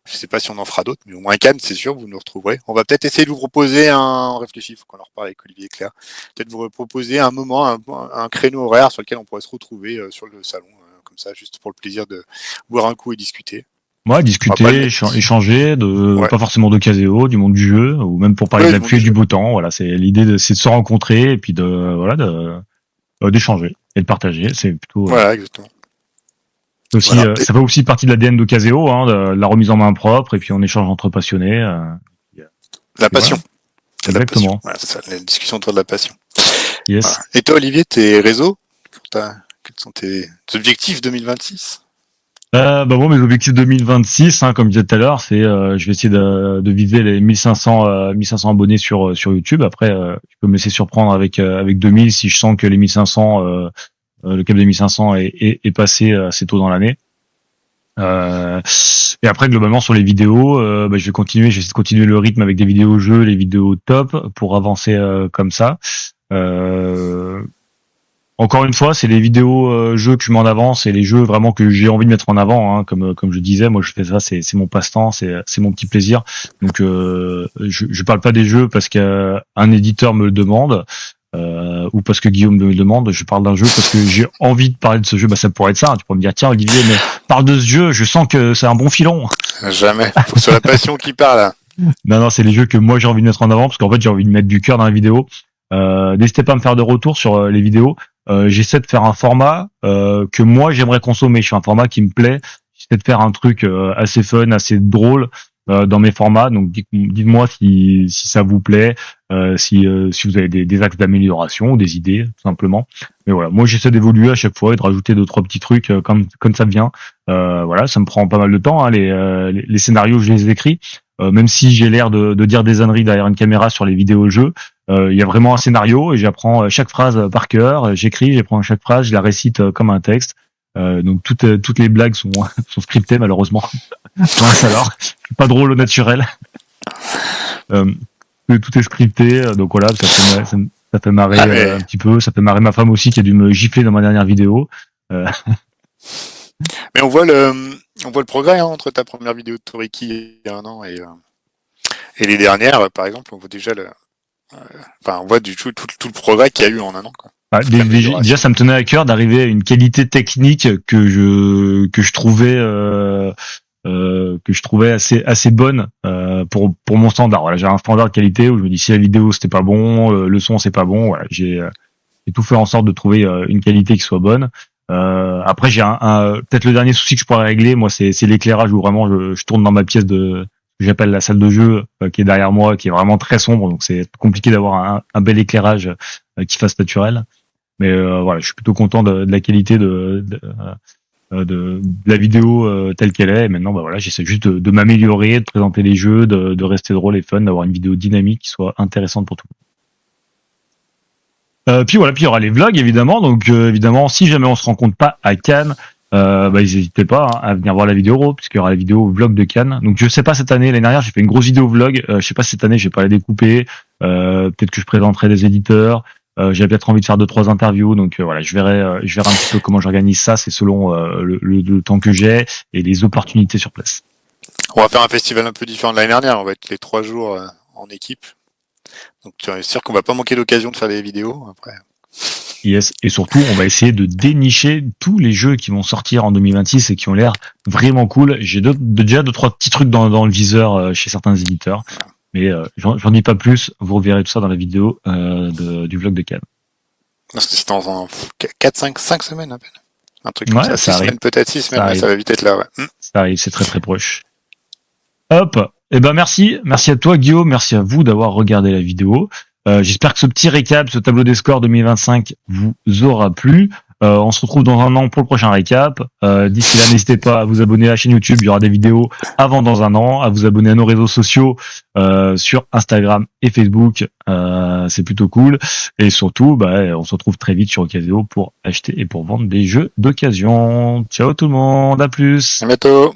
Je sais pas si on en fera d'autres, mais au moins à Cannes, c'est sûr, vous nous retrouverez. On va peut-être essayer de vous proposer on réfléchit, il faut qu'on en reparle avec Olivier et Claire. Peut-être vous proposer un moment, un créneau horaire sur lequel on pourrait se retrouver sur le salon, comme ça, juste pour le plaisir de boire un coup et discuter. Ouais, discuter, échanger, pas forcément d'Ocaseo, du monde du jeu, ou même pour parler de la pluie et du beau temps. Voilà, c'est l'idée, c'est de se rencontrer et puis d'échanger et de partager. C'est plutôt. Voilà, exactement. Aussi, ça fait aussi partie de l'ADN d'Ocaseo, de la remise en main propre et puis on échange entre passionnés. La passion. Voilà. Exactement. Voilà, c'est ça, la discussion autour de la passion. Yes. Voilà. Et toi, Olivier, tes réseaux, quels sont tes objectifs 2026? Bon, mes objectifs 2026, comme je disais tout à l'heure, c'est je vais essayer de viser les 1500 abonnés sur YouTube. Après, je peux me laisser surprendre avec 2000 si je sens que les 1500 le cap des 1500 est passé assez tôt dans l'année. Et après, globalement, sur les vidéos, je vais essayer de continuer le rythme avec des vidéos jeux, les vidéos top pour avancer comme ça. Encore une fois, c'est les vidéos jeux que je mets en avant, c'est les jeux vraiment que j'ai envie de mettre en avant, comme je disais, moi je fais ça, c'est mon passe-temps, c'est mon petit plaisir. Donc je parle pas des jeux parce qu'un éditeur me le demande. Ou parce que Guillaume me le demande, je parle d'un jeu parce que j'ai envie de parler de ce jeu. Ça pourrait être ça. Tu pourrais me dire, tiens Olivier, mais parle de ce jeu. Je sens que c'est un bon filon. Jamais. Faut que ce soit la passion qui parle. Non, c'est les jeux que moi j'ai envie de mettre en avant parce qu'en fait j'ai envie de mettre du cœur dans la vidéo. N'hésitez pas à me faire de retour sur les vidéos. J'essaie de faire un format que moi j'aimerais consommer. Je fais un format qui me plaît. J'essaie de faire un truc assez fun, assez drôle. Dans mes formats, donc dites-moi si ça vous plaît, si vous avez des axes d'amélioration, des idées, tout simplement. Mais voilà, moi j'essaie d'évoluer à chaque fois et de rajouter 2-3 petits trucs comme ça vient. Voilà, ça me prend pas mal de temps. Les scénarios, je les écris, même si j'ai l'air de dire des âneries derrière une caméra sur les vidéos jeux. Il y a vraiment un scénario et j'apprends chaque phrase par cœur. J'apprends chaque phrase, je la récite comme un texte. Donc toutes les blagues sont scriptées malheureusement. Alors, pas drôle au naturel. Tout est scripté, donc voilà, ça fait marrer un petit peu. Ça fait marrer ma femme aussi qui a dû me gifler dans ma dernière vidéo. Mais on voit le progrès entre ta première vidéo de Toriki il y a un an et les dernières, par exemple, on voit déjà on voit du tout le progrès qu'il y a eu en un an, quoi. Déjà, ça me tenait à cœur d'arriver à une qualité technique que je trouvais assez bonne pour mon standard. Voilà, j'ai un standard de qualité où je me dis si la vidéo c'était pas bon, le son c'est pas bon. Voilà, j'ai tout fait en sorte de trouver une qualité qui soit bonne. Après, j'ai peut-être le dernier souci que je pourrais régler, moi, c'est l'éclairage où vraiment je tourne dans ma pièce que j'appelle la salle de jeu qui est derrière moi, qui est vraiment très sombre, donc c'est compliqué d'avoir un bel éclairage qui fasse naturel. Mais voilà, je suis plutôt content de la qualité de la vidéo telle qu'elle est. Et maintenant, voilà, j'essaie juste de m'améliorer, de présenter les jeux, de rester drôle et fun, d'avoir une vidéo dynamique qui soit intéressante pour tout le monde. Puis il y aura les vlogs évidemment. Donc évidemment, si jamais on se rencontre pas à Cannes, n'hésitez pas à venir voir la vidéo puisqu'il y aura la vidéo vlog de Cannes. Donc je sais pas cette année, l'année dernière j'ai fait une grosse vidéo vlog. Je sais pas si cette année je vais pas la découper. Peut-être que je présenterai des éditeurs. J'ai peut-être envie de faire 2-3 interviews, donc voilà, je verrai un petit peu comment j'organise ça. C'est selon le temps que j'ai et les opportunités sur place. On va faire un festival un peu différent de l'année dernière. On va être les 3 jours en équipe. Donc tu es sûr qu'on va pas manquer d'occasion de faire des vidéos après. Yes. Et surtout, on va essayer de dénicher tous les jeux qui vont sortir en 2026 et qui ont l'air vraiment cool. J'ai déjà 2-3 petits trucs dans le viseur chez certains éditeurs. Mais j'en dis pas plus. Vous reverrez tout ça dans la vidéo du vlog de Cannes. Parce que c'est dans 5 semaines à peine. Un truc comme ça. 6 semaines, peut-être 6 semaines. Ça va vite être là. Ouais. Ça arrive, c'est très très proche. Hop. Eh ben merci à toi Guillaume, merci à vous d'avoir regardé la vidéo. J'espère que ce petit récap, ce tableau des scores 2025 vous aura plu. On se retrouve dans un an pour le prochain récap. D'ici là, n'hésitez pas à vous abonner à la chaîne YouTube. Il y aura des vidéos avant dans un an. À vous abonner à nos réseaux sociaux sur Instagram et Facebook. C'est plutôt cool. Et surtout, on se retrouve très vite sur Ocaseo pour acheter et pour vendre des jeux d'occasion. Ciao tout le monde, à plus. À bientôt.